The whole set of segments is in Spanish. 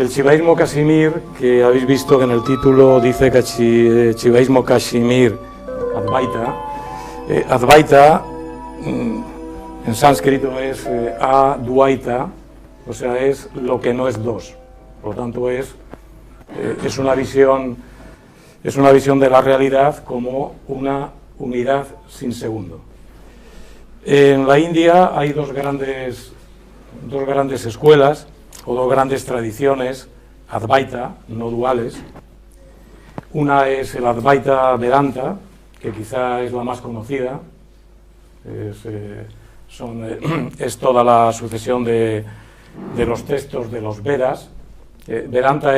El shivaísmo Kashmir, que habéis visto que en el título dice que shivaísmo Kashmir Advaita, Advaita en sánscrito es Advaita, o sea, es lo que no es dos. Por lo tanto, es una visión de la realidad como una unidad sin segundo. En la India hay dos grandes escuelas o dos grandes tradiciones Advaita, no duales. Una es el Advaita Vedanta, que quizá es la más conocida, es toda la sucesión de los textos de los Vedas. Vedanta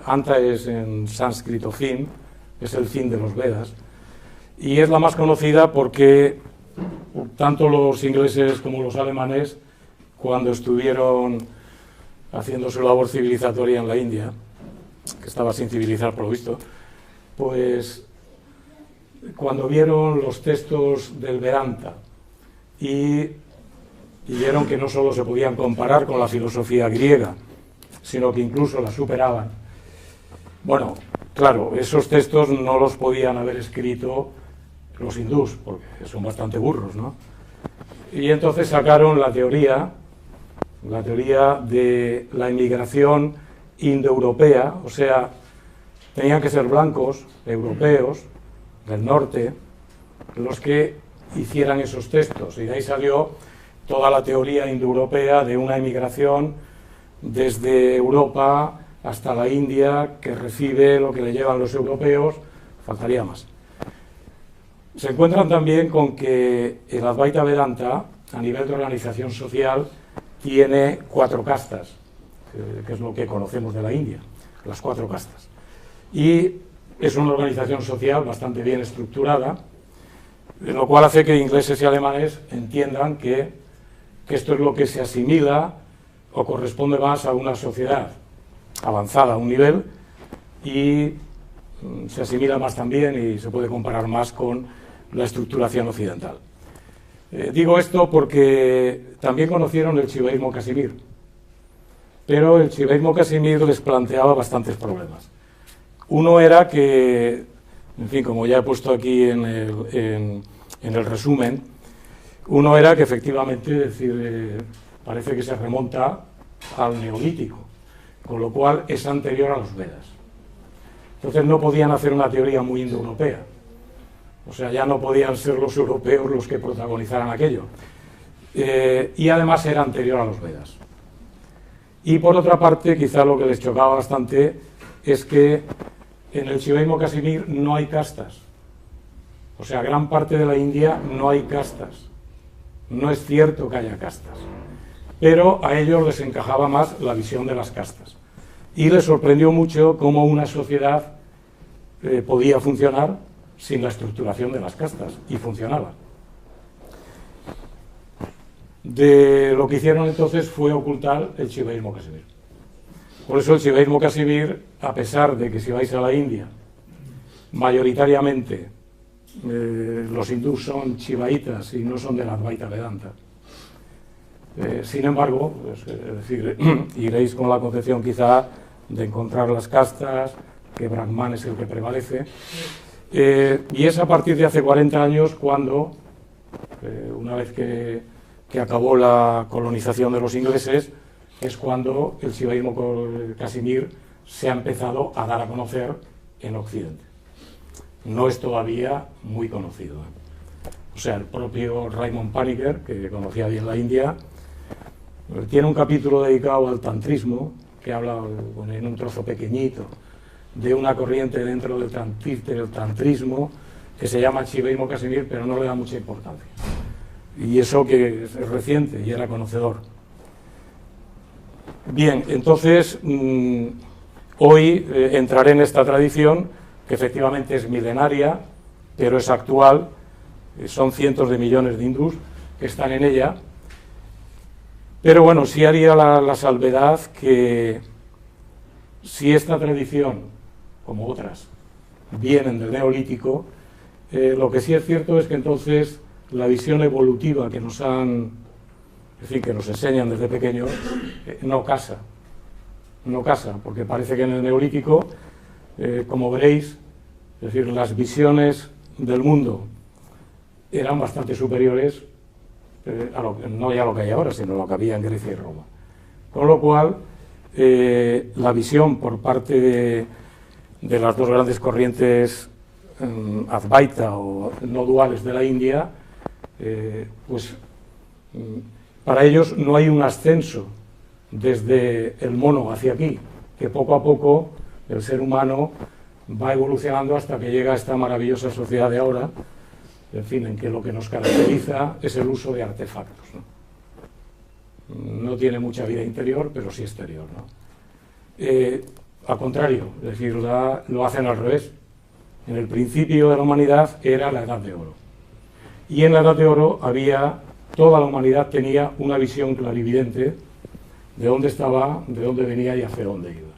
Anta es en sánscrito fin, es el fin de los Vedas, y es la más conocida porque tanto los ingleses como los alemanes, cuando estuvieron haciendo su labor civilizatoria en la India, que estaba sin civilizar por lo visto, pues cuando vieron los textos del Vedanta y vieron que no solo se podían comparar con la filosofía griega, sino que incluso la superaban. Bueno, claro, esos textos no los podían haber escrito los hindús, porque son bastante burros, ¿no? Y entonces sacaron la teoría de la inmigración indoeuropea, o sea, tenían que ser blancos, europeos, del norte, los que hicieran esos textos, y de ahí salió toda la teoría indoeuropea de una inmigración desde Europa hasta la India, que recibe lo que le llevan los europeos, faltaría más. Se encuentran también con que el Advaita Vedanta, a nivel de organización social, tiene 4 castas, que es lo que conocemos de la India, las 4 castas. Y es una organización social bastante bien estructurada, lo cual hace que ingleses y alemanes entiendan que esto es lo que se asimila o corresponde más a una sociedad avanzada a un nivel, y se asimila más también y se puede comparar más con la estructuración occidental. Digo esto porque también conocieron el shivaísmo Kashmir, pero el shivaísmo Kashmir les planteaba bastantes problemas. Uno era que, en fin, como ya he puesto aquí en el resumen, uno era que efectivamente, es decir, parece que se remonta al Neolítico, con lo cual es anterior a los Vedas. Entonces no podían hacer una teoría muy indoeuropea, o sea, ya no podían ser los europeos los que protagonizaran aquello, y además era anterior a los Vedas. Y por otra parte, quizá lo que les chocaba bastante es que en el shivaísmo Kashmir no hay castas, o sea, gran parte de la India no hay castas, no es cierto que haya castas, pero a ellos les encajaba más la visión de las castas. Y les sorprendió mucho cómo una sociedad podía funcionar sin la estructuración de las castas, y funcionaba. De lo que hicieron entonces fue ocultar el shivaísmo Kashmir. Por eso el shivaísmo Kashmir, a pesar de que si vais a la India, mayoritariamente los hindús son shivaitas y no son de la Advaita Vedanta. Sin embargo, pues, es decir, iréis con la concepción quizá de encontrar las castas, que Brahman es el que prevalece, y es a partir de hace 40 años cuando, una vez que acabó la colonización de los ingleses, es cuando el shivaísmo Kashmir se ha empezado a dar a conocer en Occidente. No es todavía muy conocido. O sea, el propio Raymond Panikkar, que conocía bien la India, tiene un capítulo dedicado al tantrismo, que habla en un trozo pequeñito de una corriente dentro del tantrismo que se llama shivaísmo Kashmir, pero no le da mucha importancia. Y eso que es reciente y era conocedor. Bien, entonces hoy entraré en esta tradición que efectivamente es milenaria, pero es actual, son cientos de millones de hindús que están en ella, pero bueno, sí haría la salvedad que si esta tradición, como otras, vienen del Neolítico, lo que sí es cierto es que entonces la visión evolutiva que nos han, en fin, que nos enseñan desde pequeños, no casa no casa, porque parece que en el Neolítico, como veréis, es decir, las visiones del mundo eran bastante superiores no ya lo que hay ahora, sino lo que había en Grecia y Roma. Con lo cual, la visión por parte de las dos grandes corrientes advaita o no duales de la India, pues para ellos no hay un ascenso desde el mono hacia aquí, que poco a poco el ser humano va evolucionando hasta que llega a esta maravillosa sociedad de ahora, en fin, en que lo que nos caracteriza es el uso de artefactos, ¿no? No tiene mucha vida interior, pero sí exterior, ¿no? Al contrario, es decir, lo hacen al revés. En el principio de la humanidad era la Edad de Oro. Y en la Edad de Oro toda la humanidad tenía una visión clarividente de dónde estaba, de dónde venía y hacia dónde iba.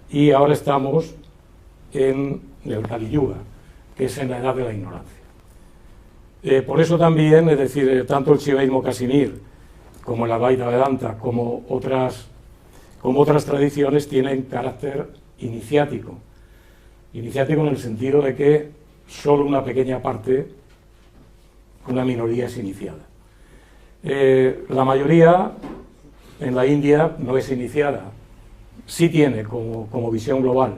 Y ahora estamos en el Kali Yuga, que es en la edad de la ignorancia. Por eso también, es decir, tanto el Shivaísmo Casimir como el Advaita Vedanta, como otras tradiciones, tienen carácter iniciático. Iniciático en el sentido de que solo una pequeña parte, una minoría, es iniciada. La mayoría en la India no es iniciada, sí tiene como visión global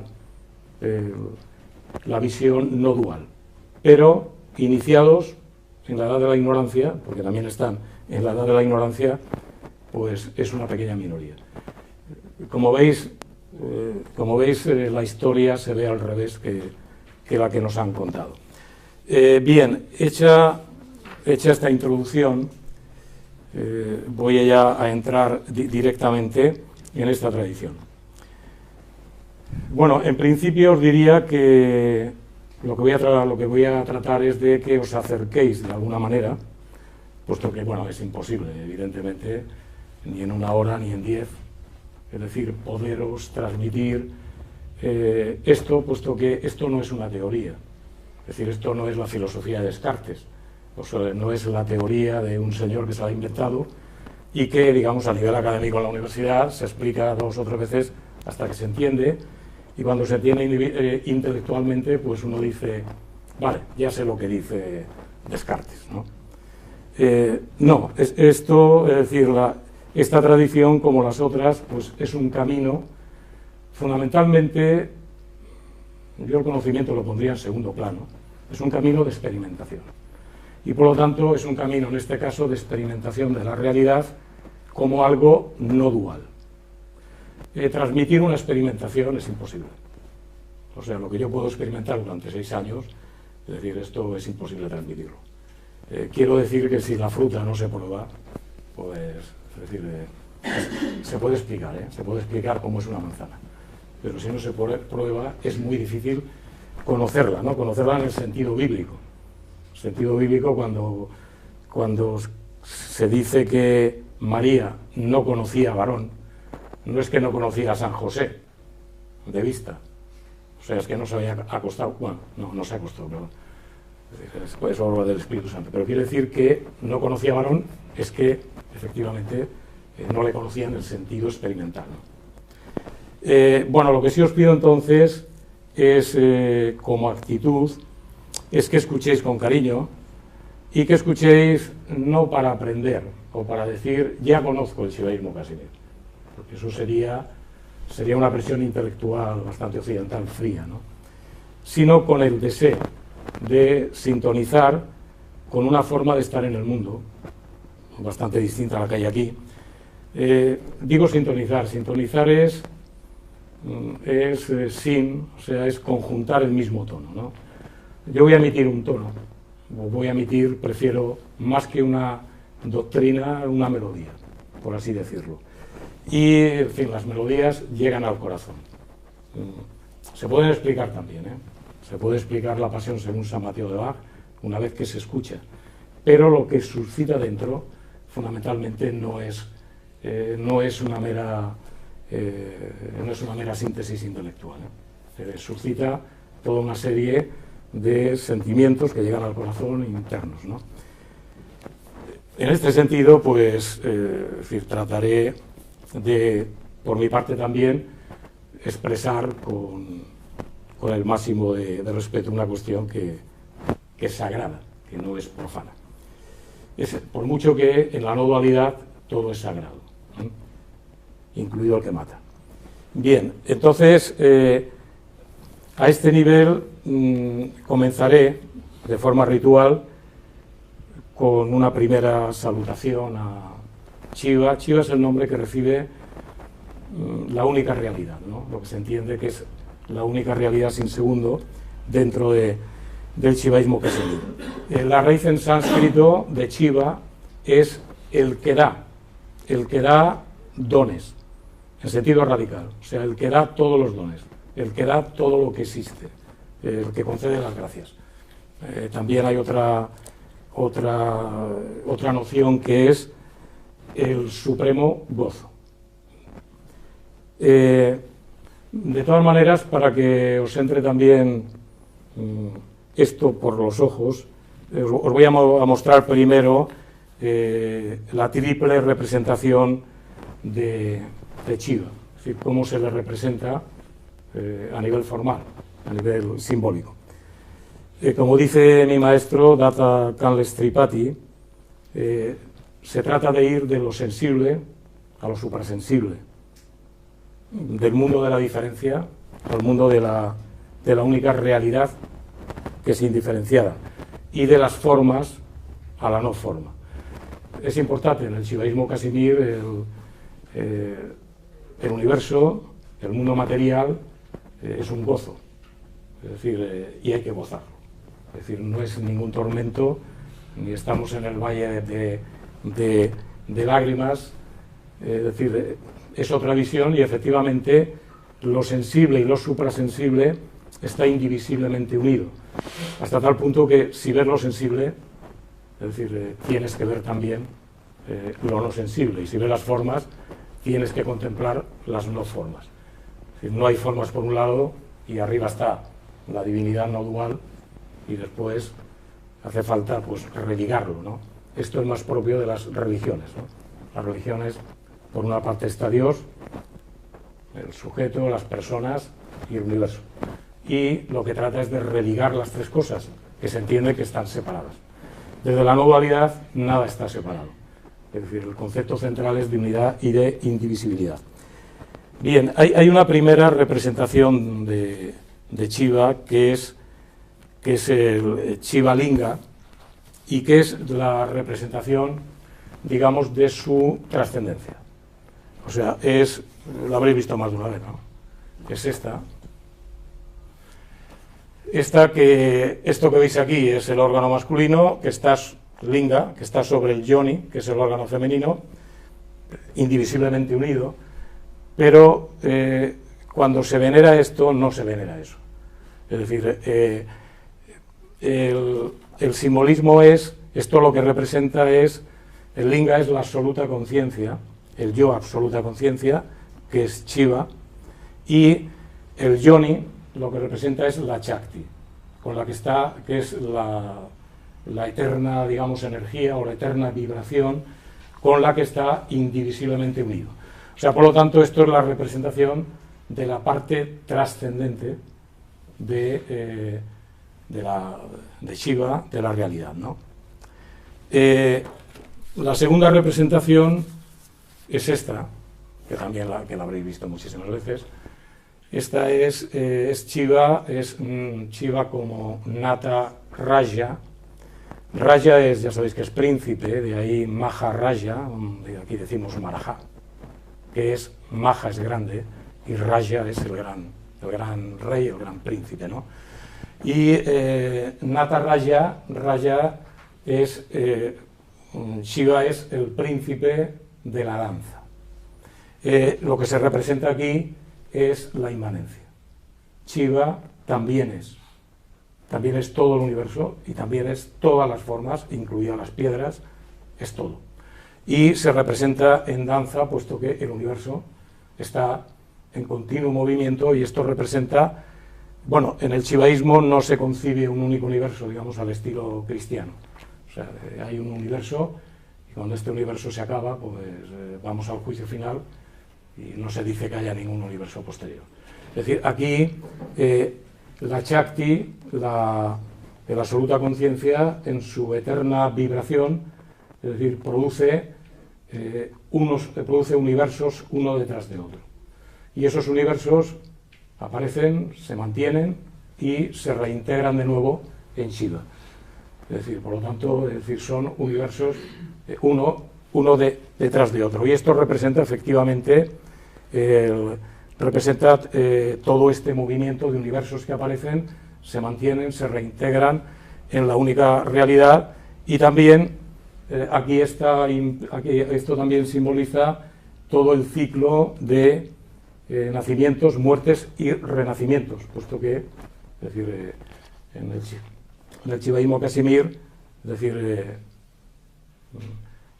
la visión no dual, pero iniciados en la edad de la ignorancia, porque también están en la edad de la ignorancia, pues es una pequeña minoría. Como veis, la historia se ve al revés que la que nos han contado. Bien, hecha esta introducción, voy ya a entrar directamente en esta tradición. Bueno, en principio os diría que lo que voy a tratar es de que os acerquéis de alguna manera, puesto que, bueno, es imposible, evidentemente, ni en 1 hora ni en 10, es decir, poderos transmitir esto, puesto que esto no es una teoría, es decir, esto no es la filosofía de Descartes, o sea, no es la teoría de un señor que se la ha inventado y que, digamos, a nivel académico en la universidad se explica 2 o 3 veces hasta que se entiende, y cuando se entiende intelectualmente, pues uno dice, vale, ya sé lo que dice Descartes, ¿no? No, esto, es decir, esta tradición, como las otras, pues es un camino, fundamentalmente, yo el conocimiento lo pondría en segundo plano, es un camino de experimentación. Y por lo tanto es un camino, en este caso, de experimentación de la realidad como algo no dual. Transmitir una experimentación es imposible. O sea, lo que yo puedo experimentar durante 6 años, es decir, esto es imposible transmitirlo. Quiero decir que si la fruta no se prueba, pues, es decir, se puede explicar, se puede explicar cómo es una manzana. Pero si no se prueba, es muy difícil conocerla, ¿no? Conocerla en el sentido bíblico. El sentido bíblico cuando se dice que María no conocía a varón, no es que no conocía a San José de vista, o sea, es que no se había acostado, bueno, no se acostó, perdón, es obra del Espíritu Santo, pero quiere decir que no conocía a varón, es que efectivamente no le conocía en el sentido experimental, ¿no? Bueno, lo que sí os pido entonces es, como actitud, es que escuchéis con cariño y que escuchéis no para aprender o para decir, ya conozco el Shivaísmo Casimir, porque eso sería una presión intelectual bastante occidental, fría, ¿no? Sino con el deseo de sintonizar con una forma de estar en el mundo, bastante distinta a la que hay aquí. Digo sintonizar es o sea, es conjuntar el mismo tono, ¿no? Yo voy a emitir un tono, prefiero más que una doctrina, una melodía, por así decirlo. Y, en fin, las melodías llegan al corazón. Se pueden explicar también, se puede explicar la pasión según San Mateo de Bach una vez que se escucha, pero lo que suscita dentro, fundamentalmente, no es una mera síntesis intelectual, suscita toda una serie de sentimientos que llegan al corazón internos, ¿no? En este sentido, pues, trataré de por mi parte también, expresar con el máximo de respeto una cuestión que es sagrada, que no es profana. Por mucho que en la no dualidad todo es sagrado, incluido el que mata. Bien, entonces, a este nivel comenzaré de forma ritual con una primera salutación a Shiva. Shiva es el nombre que recibe la única realidad, ¿no? Lo que se entiende que es la única realidad sin segundo dentro del shivaísmo kasimir. La raíz en sánscrito de Shiva es el que da dones, en sentido radical, o sea, el que da todos los dones, el que da todo lo que existe, el que concede las gracias. También hay otra noción que es el supremo gozo. De todas maneras, para que os entre también esto por los ojos, os voy a mostrar primero la triple representación de Shiva, es decir, cómo se le representa a nivel formal, a nivel simbólico. Como dice mi maestro Datta Kanles Tripathi, se trata de ir de lo sensible a lo suprasensible, del mundo de la diferencia al mundo de la única realidad que es indiferenciada, y de las formas a la no forma. Es importante en el shivaísmo kasimir el universo, el mundo material, es un gozo, es decir, y hay que gozarlo. Es decir, no es ningún tormento, ni estamos en el valle de lágrimas, es decir, es otra visión, y efectivamente lo sensible y lo suprasensible está indivisiblemente unido, hasta tal punto que si ves lo sensible, es decir, tienes que ver también lo no sensible, y si ves las formas, tienes que contemplar las no formas. Es decir, no hay formas por un lado y arriba está la divinidad no dual, y después hace falta pues religarlo, ¿no? Esto es más propio de las religiones, ¿no? Las religiones, por una parte está Dios, el sujeto, las personas y el universo, y lo que trata es de religar las tres cosas, que se entiende que están separadas. Desde la no dualidad nada está separado, es decir, el concepto central es de unidad y de indivisibilidad. Bien, hay una primera representación de Shiva que es el Shiva Linga, y que es la representación, digamos, de su trascendencia. O sea, lo habréis visto más de una vez, ¿no? Es esto que veis aquí es el órgano masculino, que está linga, que está sobre el yoni, que es el órgano femenino, indivisiblemente unido, pero cuando se venera esto, no se venera eso. Es decir, el simbolismo esto lo que representa es, el linga es la absoluta conciencia, el yo absoluta conciencia, que es Shiva, y el yoni lo que representa es la Shakti, con la que está, que es la eterna, digamos, energía o la eterna vibración con la que está indivisiblemente unido. O sea, por lo tanto, esto es la representación de la parte trascendente de Shiva, de la realidad, ¿no? La segunda representación es esta, que también la habréis visto muchísimas veces. Esta es Shiva, Shiva como Nata Raja. Raja es, ya sabéis que es príncipe, de ahí Maharaja, de aquí decimos Maraja, que es Maha es grande y Raja es el gran rey, el gran príncipe, ¿no? Y Nata Raja es, Shiva es el príncipe de la danza. Lo que se representa aquí es la inmanencia. Shiva también es todo el universo y también es todas las formas, incluidas las piedras, es todo. Y se representa en danza, puesto que el universo está en continuo movimiento, y esto representa, bueno, en el shivaísmo no se concibe un único universo, digamos, al estilo cristiano. O sea, hay un universo, y cuando este universo se acaba, pues vamos al juicio final, y no se dice que haya ningún universo posterior. Es decir, aquí la Shakti, la absoluta conciencia, en su eterna vibración, es decir, produce universos uno detrás de otro. Y esos universos aparecen, se mantienen y se reintegran de nuevo en Shiva. Es decir, por lo tanto, son universos uno detrás de otro. Y esto representa efectivamente todo este movimiento de universos que aparecen, se mantienen, se reintegran en la única realidad. Y también esto también simboliza todo el ciclo de nacimientos, muertes y renacimientos, puesto que, es decir, en el Shivaísmo Casimir, es decir,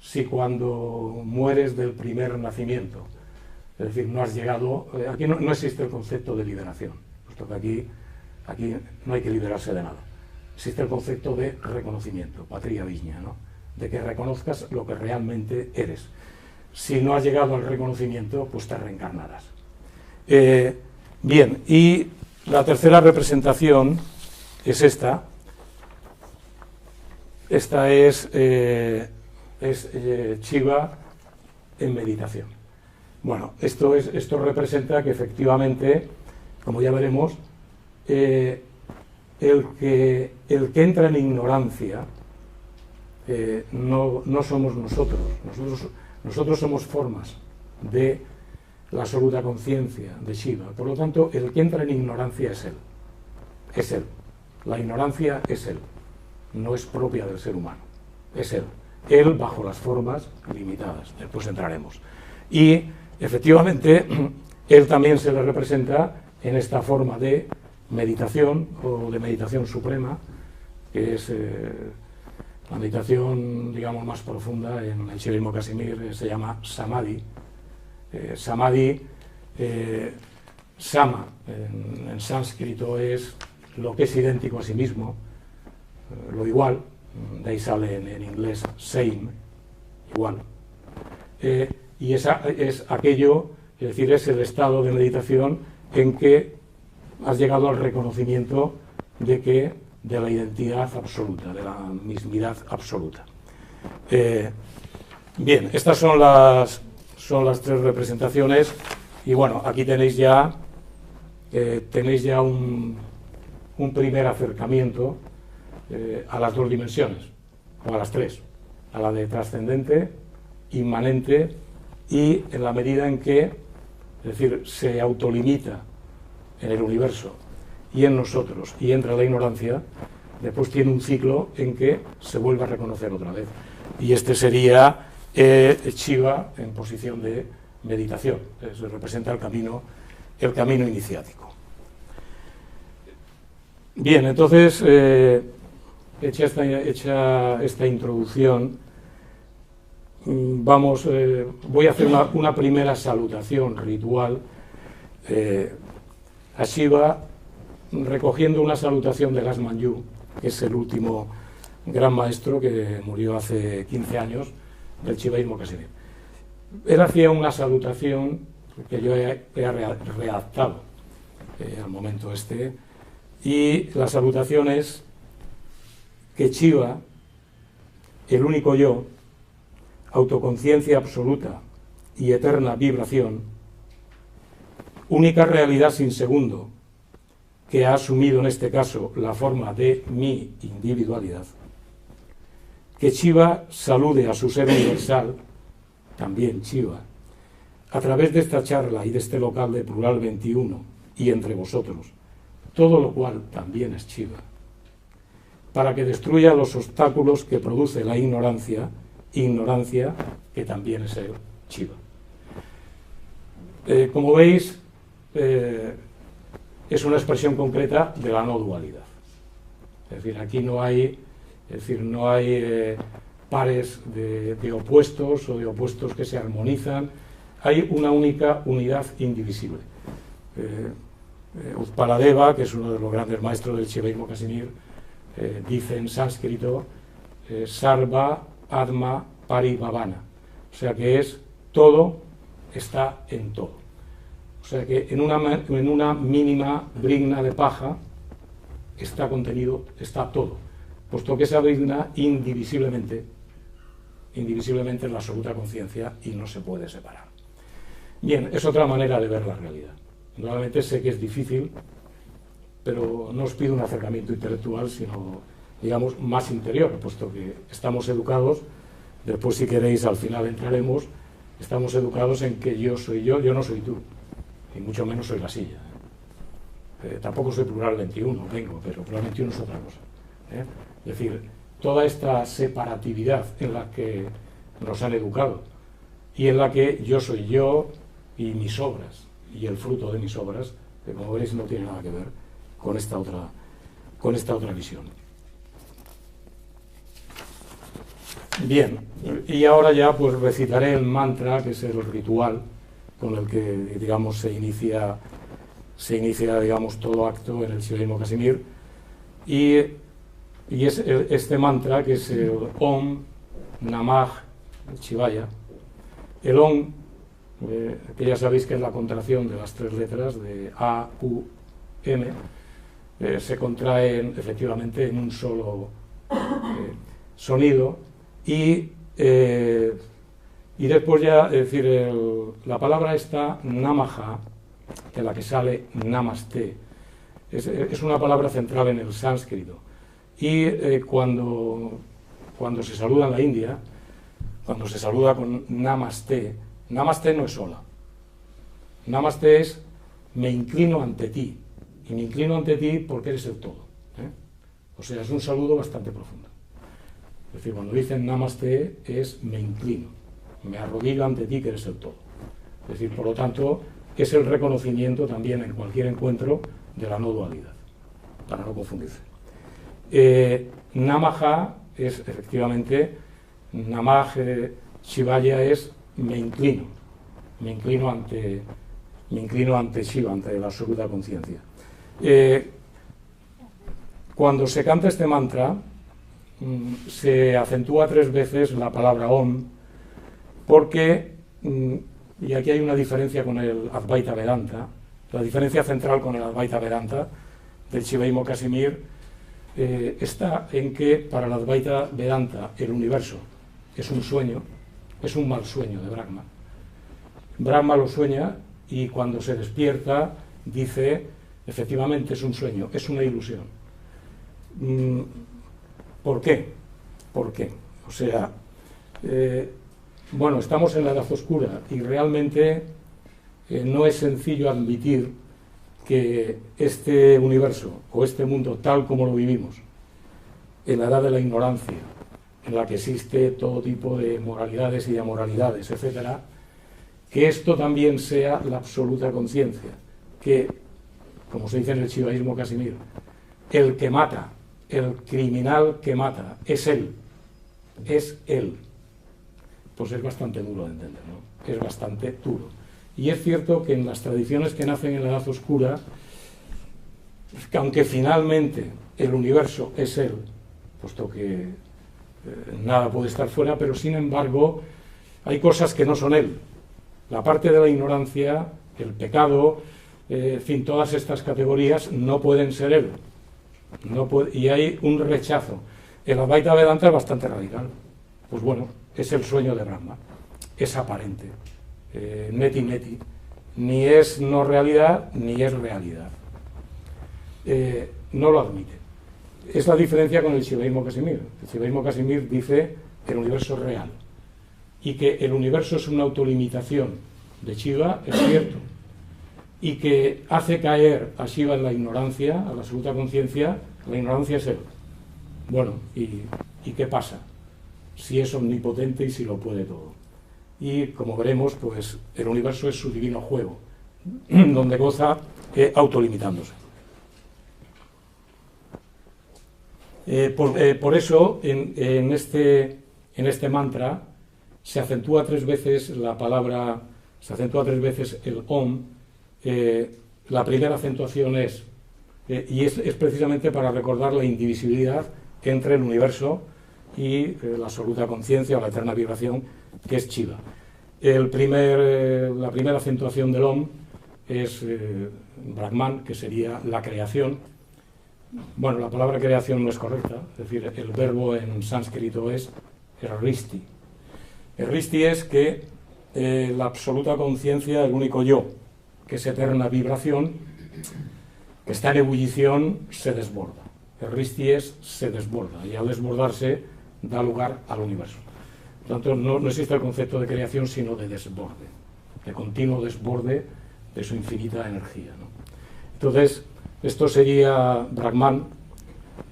si cuando mueres del primer nacimiento, es decir, no has llegado, aquí no existe el concepto de liberación, puesto que aquí no hay que liberarse de nada, existe el concepto de reconocimiento, patria viña, ¿no? De que reconozcas lo que realmente eres. Si no has llegado al reconocimiento, pues te reencarnarás. Bien, y la tercera representación es esta. Esta es Shiva en meditación. Bueno, esto representa que efectivamente, como ya veremos, el que entra en ignorancia no somos nosotros. Nosotros somos formas de la absoluta conciencia de Shiva. Por lo tanto, el que entra en ignorancia es él. Es él. La ignorancia es él. No es propia del ser humano. Es él. Él bajo las formas limitadas. Después entraremos. Y efectivamente, él también se le representa en esta forma de meditación o de meditación suprema, que es la meditación, digamos, más profunda en el Shivaísmo Casimir, se llama Samadhi. Samadhi, Sama, en sánscrito es lo que es idéntico a sí mismo, lo igual, de ahí sale en inglés same, igual. Y esa es aquello, es decir, es el estado de meditación en que has llegado al reconocimiento de la identidad absoluta, de la mismidad absoluta. Bien, estas son las tres representaciones y bueno, aquí tenéis ya un primer acercamiento a las dos dimensiones, o a las tres, a la de trascendente, inmanente y en la medida en que, es decir, se autolimita en el universo y en nosotros y entra la ignorancia, después tiene un ciclo en que se vuelve a reconocer otra vez. Y este sería Shiva en posición de meditación, se representa el camino iniciático. Bien, entonces, hecha esta introducción, voy a hacer una primera salutación ritual a Shiva, recogiendo una salutación de Lasman Yu, que es el último gran maestro que murió hace 15 años del Shivaísmo Casimir. Él hacía una salutación que yo he redactado al momento y la salutación es que Shiva, el único yo, autoconciencia absoluta y eterna vibración, única realidad sin segundo, que ha asumido en este caso la forma de mi individualidad, que Shiva salude a su ser universal, también Shiva, a través de esta charla y de este local de Plural 21 y entre vosotros, todo lo cual también es Shiva, para que destruya los obstáculos que produce la ignorancia que también es el Shiva. Como veis, es una expresión concreta de la no dualidad. Es decir, aquí no hay pares de opuestos o de opuestos que se armonizan, hay una única unidad indivisible. Utpaladeva, que es uno de los grandes maestros del Shivaísmo Casimir, dice en sánscrito Sarva Atma Paribhavana, o sea que es todo está en todo. O sea que en una mínima brizna de paja está contenido, está todo, puesto que esa brizna indivisiblemente es la absoluta conciencia y no se puede separar. Bien, es otra manera de ver la realidad. Realmente sé que es difícil, pero no os pido un acercamiento intelectual, sino, digamos, más interior, puesto que estamos educados, después si queréis al final entraremos, estamos educados en que yo soy yo no soy tú, y mucho menos soy la silla. Tampoco soy plural 21, vengo, pero plural 21 es otra cosa. Es decir, toda esta separatividad en la que nos han educado y en la que yo soy yo y mis obras y el fruto de mis obras, que como veréis no tiene nada que ver con esta otra visión. Bien, y ahora ya pues recitaré el mantra, que es el ritual con el que, digamos, se inicia digamos, todo acto en el Shivaísmo Casimir, y es este mantra, que es el Om Namah Shivaya. El Om, que ya sabéis que es la contracción de las tres letras de A, U, M, se contraen efectivamente en un solo sonido, y después ya, es decir, la palabra esta, Namaha, de la que sale Namaste, es una palabra central en el sánscrito, y cuando se saluda en la India, cuando se saluda con Namaste, Namaste no es hola, Namaste es me inclino ante ti, y me inclino ante ti porque eres el todo, o sea, es un saludo bastante profundo. Es decir, cuando dicen Namaste es me inclino, me arrodillo ante ti que eres el todo. Es decir, por lo tanto, es el reconocimiento también en cualquier encuentro de la no dualidad, para no confundirse. Namaha es efectivamente, Namah Shivaya es me inclino ante Shiva, ante la absoluta conciencia. Cuando se canta este mantra, se acentúa 3 veces la palabra Om, porque, y aquí hay una diferencia con el Advaita Vedanta, la diferencia central con el Advaita Vedanta del Shivaísmo Casimir está en que para el Advaita Vedanta el universo es un sueño, es un mal sueño de Brahma. Brahma lo sueña y cuando se despierta dice, efectivamente es un sueño, es una ilusión. ¿Por qué? ¿Por qué? O sea, bueno, estamos en la edad oscura y realmente no es sencillo admitir que este universo o este mundo tal como lo vivimos, en la edad de la ignorancia, en la que existe todo tipo de moralidades y amoralidades, etcétera, que esto también sea la absoluta conciencia, que, como se dice en el Shivaísmo Casimir, el que mata, el criminal que mata, es él, pues es bastante duro de entender, ¿no? Es bastante duro. Y es cierto que en las tradiciones que nacen en la Edad Oscura, que aunque finalmente el universo es él, puesto que nada puede estar fuera, pero sin embargo hay cosas que no son él. La parte de la ignorancia, el pecado, en fin, todas estas categorías no pueden ser él. Y hay un rechazo. El Advaita Vedanta es bastante radical. Pues bueno, es el sueño de Brahma, es aparente, neti, ni es no realidad, ni es realidad. No lo admite. Es la diferencia con el Shivaísmo Casimir. El Shivaísmo Casimir dice que el universo es real y que el universo es una autolimitación de Shiva, es cierto, y que hace caer a Shiva en la ignorancia, a la absoluta conciencia. La ignorancia es él. Bueno, ¿y qué pasa? Si es omnipotente y si lo puede todo. Y como veremos, pues el universo es su divino juego, donde goza autolimitándose. Por eso, en este mantra se acentúa 3 veces la palabra, se acentúa 3 veces el Om. La primera acentuación es, y es precisamente para recordar la indivisibilidad entre el universo y la absoluta conciencia o la eterna vibración, que es Shiva. La primera acentuación del Om es Brahman, que sería la creación. Bueno, la palabra creación no es correcta, es decir, el verbo en sánscrito es Risti. Risti es que la absoluta conciencia, el único yo, que es eterna vibración, que está en ebullición, se desborda. El Risti es se desborda, y al desbordarse da lugar al universo. Por tanto, no existe el concepto de creación, sino de desborde, de continuo desborde de su infinita energía, ¿no? Entonces, esto sería Brahman,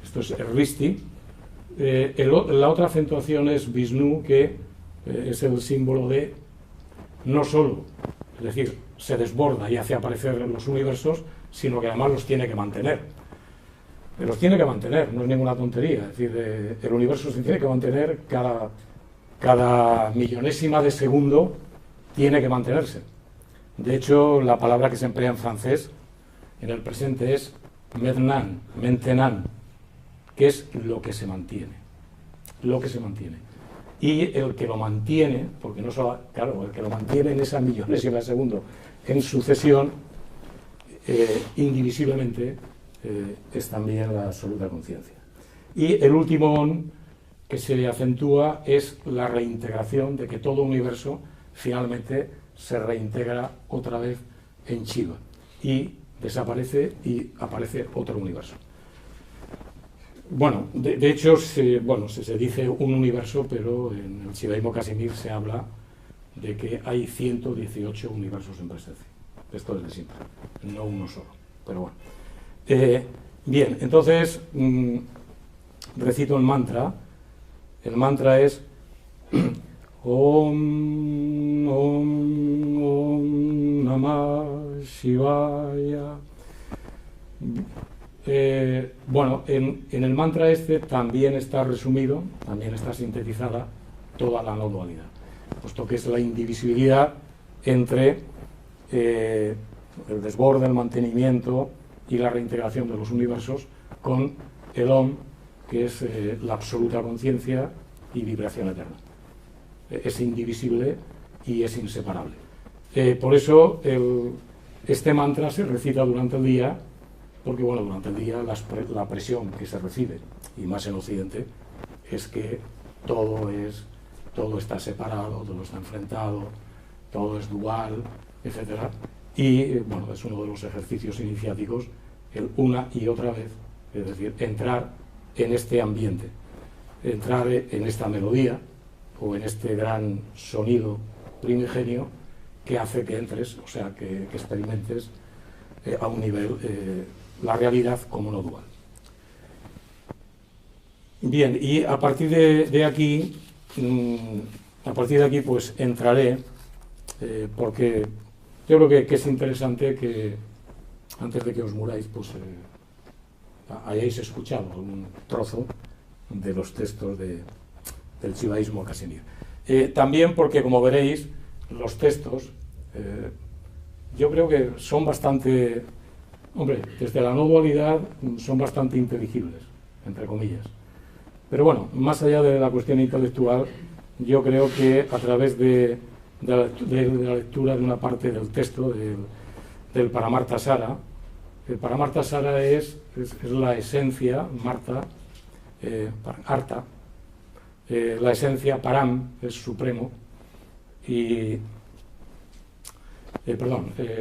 esto es el Risti. La otra acentuación es Vishnu, que es el símbolo de no solo, es decir, se desborda y hace aparecer los universos, sino que además los tiene que mantener. Los tiene que mantener, no es ninguna tontería. Es decir, el universo se tiene que mantener cada millonésima de segundo, tiene que mantenerse. De hecho, la palabra que se emplea en francés en el presente es maintenant, maintenant, que es lo que se mantiene. Lo que se mantiene. Y el que lo mantiene, porque no solo, claro, el que lo mantiene en esa millonésima de segundo en sucesión, indivisiblemente, es también la absoluta conciencia. Y el último que se acentúa es la reintegración, de que todo universo finalmente se reintegra otra vez en Shiva y desaparece y aparece otro universo. Bueno, de hecho, se dice un universo, pero en el Shivaísmo Casimir se habla de que hay 118 universos en presencia. Esto es de siempre, no uno solo, pero bueno. Bien, entonces recito el mantra. El mantra es Om, Om, Om Namah Shivaya. Bueno, en el mantra este también está resumido, también está sintetizada toda la no dualidad, puesto que es la indivisibilidad entre el desborde, el mantenimiento y la reintegración de los universos con el Om, que es la absoluta conciencia y vibración eterna. Es indivisible y es inseparable. Por eso este mantra se recita durante el día, porque bueno, durante el día la presión que se recibe, y más en Occidente, es que todo está separado, todo está enfrentado, todo es dual, etc. Y bueno, es uno de los ejercicios iniciáticos, el una y otra vez, es decir, entrar en este ambiente, entrar en esta melodía o en este gran sonido primigenio que hace que entres, o sea, que experimentes a un nivel la realidad como no dual. Bien, y a partir de aquí pues entraré, porque yo creo que es interesante que antes de que os muráis, pues hayáis escuchado un trozo de los textos del Shivaísmo Casimir. También porque, como veréis, los textos yo creo que son bastante, hombre, desde la no dualidad son bastante inteligibles, entre comillas. Pero bueno, más allá de la cuestión intelectual, yo creo que a través de la lectura de una parte del texto del Paramartasara, el Paramartasara es la esencia, Arta, la esencia, Param es supremo, y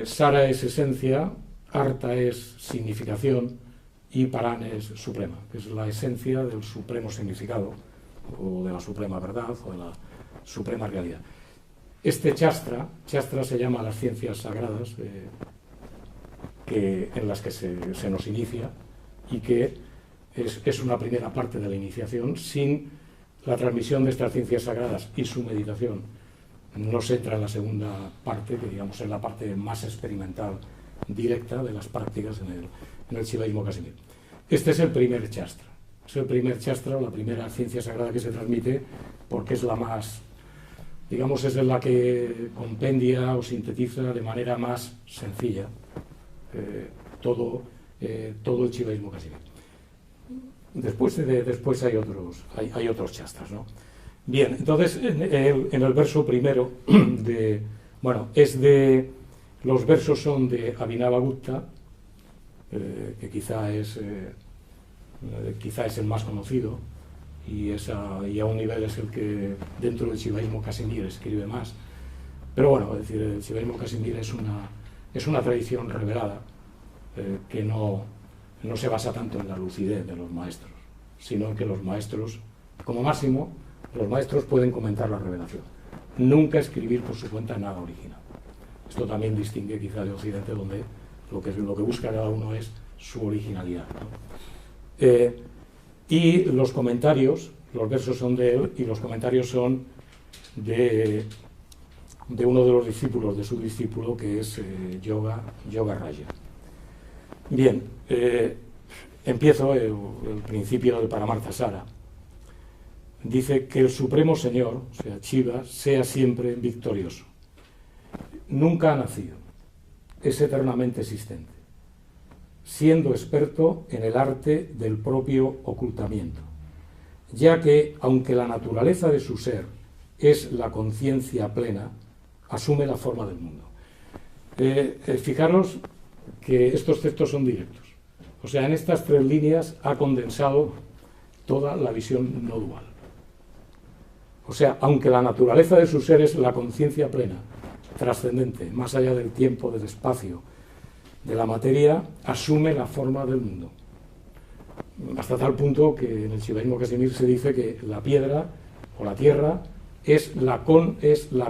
Sara es esencia, Arta es significación y Param es suprema, que es la esencia del supremo significado, o de la suprema verdad, o de la suprema realidad. Este Shastra se llama las ciencias sagradas, en las que se nos inicia, y que es una primera parte de la iniciación. Sin la transmisión de estas ciencias sagradas y su meditación no se entra en la segunda parte, que digamos es la parte más experimental, directa de las prácticas en el Shivaísmo Casimir. Este es el primer Shastra, es el primer Shastra, o la primera ciencia sagrada que se transmite, porque es la más, digamos, es la que compendia o sintetiza de manera más sencilla todo el Shivaísmo Casimir. Después hay otros Shastras, ¿no? Bien, entonces en el verso primero los versos son de Abhinavagupta, que quizá es el más conocido y a un nivel es el que dentro del Shivaísmo Casimir escribe más. Pero bueno, es decir, el Shivaísmo Casimir es una tradición revelada que no se basa tanto en la lucidez de los maestros, sino en que los maestros, como máximo, los maestros pueden comentar la revelación, nunca escribir por su cuenta nada original. Esto también distingue quizá de Occidente, donde lo que busca cada uno es su originalidad, ¿no? Y los comentarios, los versos son de él y los comentarios son de uno de los discípulos, de su discípulo, que es Yoga Raya. Bien, empiezo el principio del Paramarthasara. Dice que el Supremo Señor, o sea, Shiva, sea siempre victorioso. Nunca ha nacido, es eternamente existente, siendo experto en el arte del propio ocultamiento, ya que, aunque la naturaleza de su ser es la conciencia plena, asume la forma del mundo. Fijaros que estos textos son directos. O sea, en estas 3 líneas ha condensado toda la visión no dual. O sea, aunque la naturaleza de su ser es la conciencia plena, trascendente, más allá del tiempo, del espacio, de la materia, asume la forma del mundo. Hasta tal punto que en el Shivaísmo Casimir se dice que la piedra o la tierra es la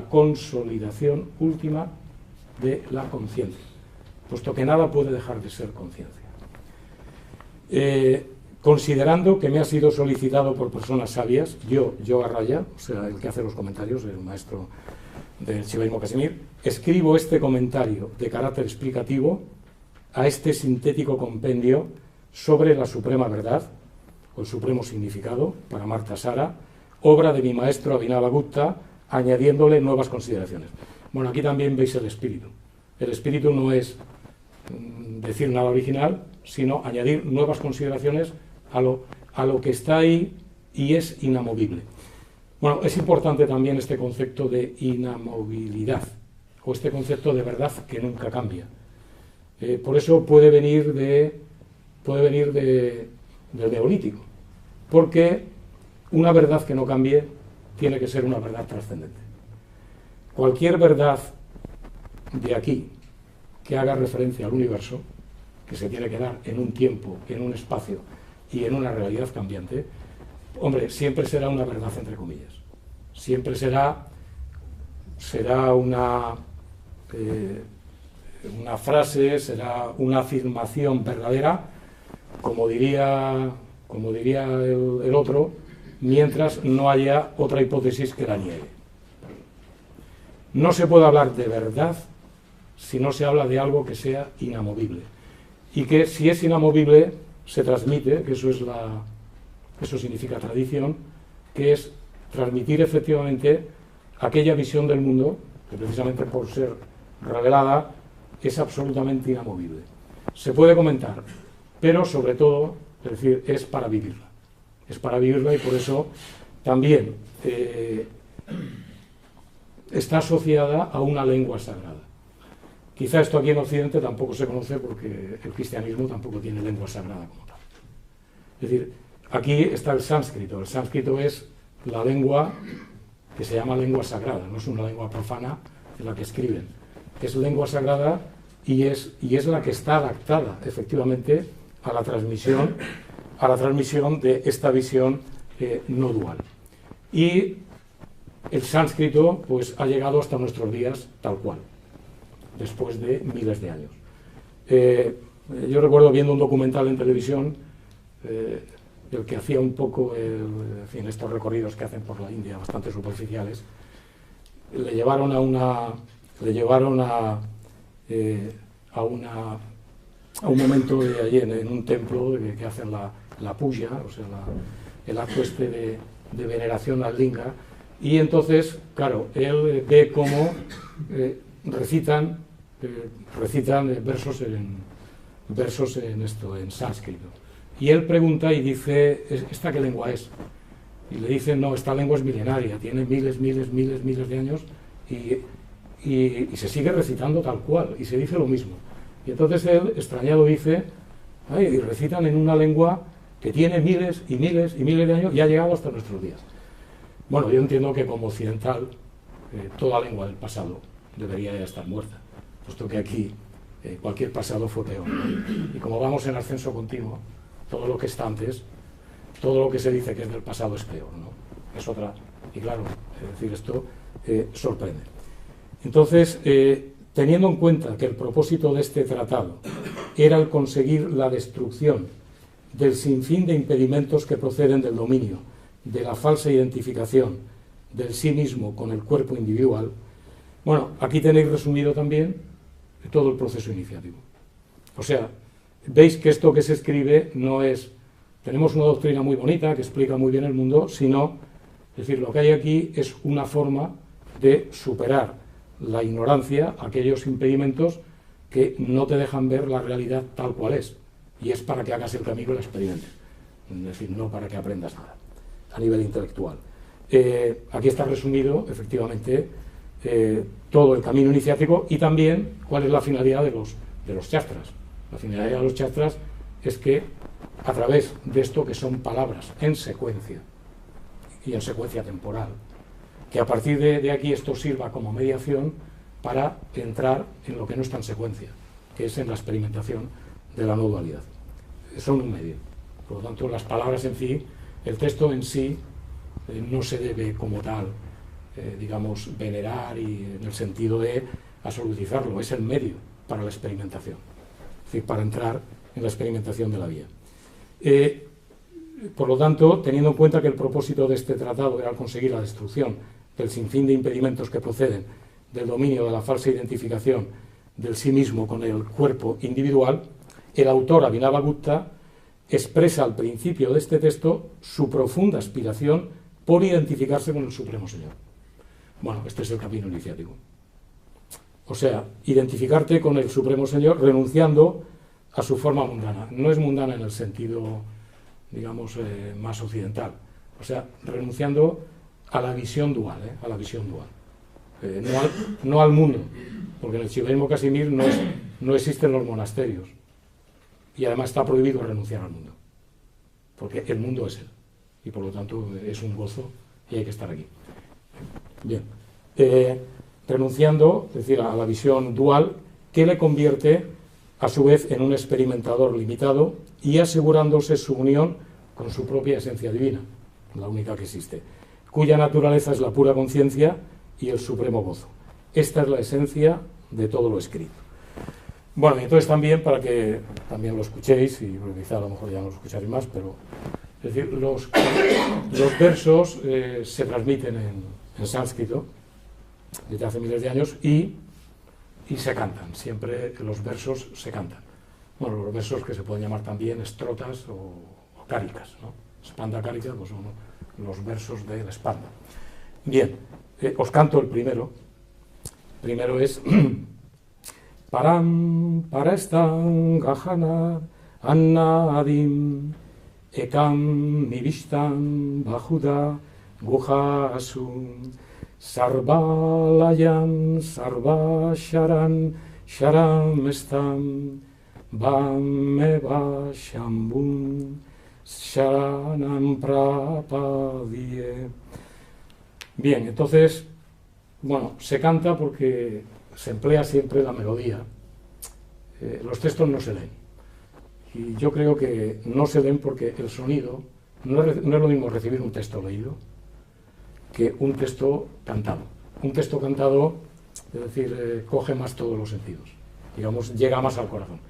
consolidación última de la conciencia, puesto que nada puede dejar de ser conciencia. Considerando que me ha sido solicitado por personas sabias, yo, Yoga Raya, o sea, el que hace los comentarios, el maestro del Shivaísmo Casimir, escribo este comentario de carácter explicativo a este sintético compendio sobre la suprema verdad, o el supremo significado, Paramarthasara, obra de mi maestro Abhinavagupta, añadiéndole nuevas consideraciones. Bueno, aquí también veis el espíritu. El espíritu no es decir nada original, sino añadir nuevas consideraciones a lo que está ahí y es inamovible. Bueno, es importante también este concepto de inamovilidad, o este concepto de verdad que nunca cambia. Por eso puede venir del Neolítico, porque una verdad que no cambie tiene que ser una verdad trascendente. Cualquier verdad de aquí que haga referencia al universo, que se tiene que dar en un tiempo, en un espacio y en una realidad cambiante, hombre, siempre será una verdad entre comillas. Siempre será una frase, será una afirmación verdadera, como diría el otro, mientras no haya otra hipótesis que la niegue. No se puede hablar de verdad si no se habla de algo que sea inamovible. Y que si es inamovible, se transmite, que eso significa tradición, que es transmitir efectivamente aquella visión del mundo, que precisamente por ser revelada, es absolutamente inamovible. Se puede comentar, pero sobre todo, es decir, es para vivirla. Es para vivirla y por eso también está asociada a una lengua sagrada. Quizá esto aquí en Occidente tampoco se conoce porque el cristianismo tampoco tiene lengua sagrada como tal. Es decir, aquí está el sánscrito. El sánscrito es la lengua que se llama lengua sagrada, no es una lengua profana en la que escriben. Es lengua sagrada y es la que está adaptada efectivamente a la transmisión de esta visión no dual. Y el sánscrito pues ha llegado hasta nuestros días tal cual, después de miles de años. Yo recuerdo viendo un documental en televisión, el que hacía un poco estos recorridos que hacen por la India, bastante superficiales, le llevaron a un momento de allí en un templo que hacen la puja, o sea, el acto de veneración al linga, y entonces, claro, él ve cómo recitan versos en sánscrito. Y él pregunta y dice, ¿esta qué lengua es? y le dicen, no, esta lengua es milenaria, tiene miles de años, y se sigue recitando tal cual, y se dice lo mismo. Y entonces él, extrañado, dice, ay, y recitan en una lengua que tiene miles de años y ha llegado hasta nuestros días. Bueno, yo entiendo que como occidental, toda lengua del pasado debería ya estar muerta, puesto que aquí cualquier pasado fue peor. Y como vamos en ascenso continuo, todo lo que está antes, todo lo que se dice que es del pasado es peor, ¿no? Es otra. Y claro, es decir, esto sorprende. Entonces, teniendo en cuenta que el propósito de este tratado era el conseguir la destrucción del sinfín de impedimentos que proceden del dominio, de la falsa identificación del sí mismo con el cuerpo individual, bueno, aquí tenéis resumido también todo el proceso iniciático. O sea, veis que esto que se escribe no es, tenemos una doctrina muy bonita que explica muy bien el mundo, sino, es decir, lo que hay aquí es una forma de superar la ignorancia, aquellos impedimentos que no te dejan ver la realidad tal cual es, y es para que hagas el camino y la experimentes, es decir, no para que aprendas nada a nivel intelectual. Aquí está resumido, efectivamente, todo el camino iniciático y también cuál es la finalidad de los shastras. La finalidad de los shastras es que a través de esto, que son palabras en secuencia y en secuencia temporal, que a partir de aquí esto sirva como mediación para entrar en lo que no está en secuencia, que es en la experimentación de la no dualidad. Son un medio. Por lo tanto, las palabras en sí, el texto en sí, no se debe como tal, digamos, venerar y en el sentido de absolutizarlo, es el medio para la experimentación, es decir, para entrar en la experimentación de la vía. Por lo tanto, teniendo en cuenta que el propósito de este tratado era conseguir la destrucción del sinfín de impedimentos que proceden del dominio de la falsa identificación del sí mismo con el cuerpo individual, el autor Abhinavagupta expresa al principio de este texto su profunda aspiración por identificarse con el Supremo Señor. Bueno, este es el camino iniciático. O sea, identificarte con el Supremo Señor renunciando a su forma mundana. No es mundana en el sentido, digamos, más occidental. O sea, renunciando a la visión dual, a la visión dual. No al mundo, porque en el Shivaísmo Casimir no existen los monasterios. Y además está prohibido renunciar al mundo, porque el mundo es él. Y por lo tanto es un gozo y hay que estar aquí. Bien. Renunciando, es decir, a la visión dual, que le convierte a su vez en un experimentador limitado y asegurándose su unión con su propia esencia divina, la única que existe, cuya naturaleza es la pura conciencia y el supremo gozo. Esta es la esencia de todo lo escrito. Bueno, y entonces también, para que también lo escuchéis, y quizá a lo mejor ya no lo escucharéis más, pero es decir, los versos se transmiten en sánscrito desde hace miles de años y se cantan, siempre los versos se cantan. Bueno, los versos que se pueden llamar también estrotas o cáricas, ¿no? Spanda cárica, pues son los versos de la Spanda. Bien, os canto el primero. El primero es Param parastam gahana annadim ekam mivishtam bahuda guhasum sarvalayam sarvasharan sharam estam bameva shambum sharanam prapadie. Bien, entonces, bueno, se canta porque se emplea siempre la melodía. Los textos no se leen. Y yo creo que no se leen porque el sonido, no es lo mismo recibir un texto leído que un texto cantado. Un texto cantado, es decir, coge más todos los sentidos. Digamos, llega más al corazón.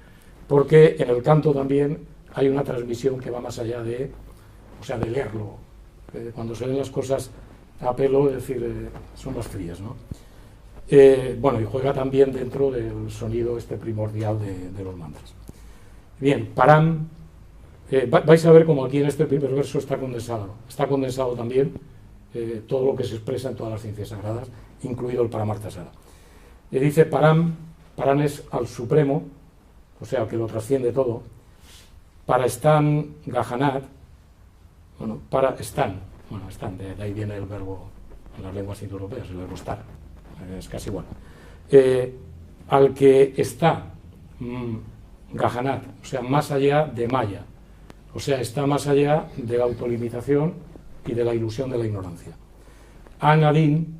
Porque en el canto también hay una transmisión que va más allá de, o sea, de leerlo. Cuando se leen las cosas a pelo, es decir, son más frías, ¿no? Bueno, y juega también dentro del sonido este primordial de los mantras. Bien, param, vais a ver como aquí en este primer verso está condensado también todo lo que se expresa en todas las ciencias sagradas, incluido el Paramartasara. Dice param es al supremo, o sea, que lo trasciende todo. Para Stan Gahanat, bueno, para Stan, Bueno, están, de ahí viene el verbo en las lenguas indoeuropeas, el verbo estar, es casi igual. Al que está Gajanat, o sea, más allá de Maya, o sea, está más allá de la autolimitación y de la ilusión de la ignorancia. Anadin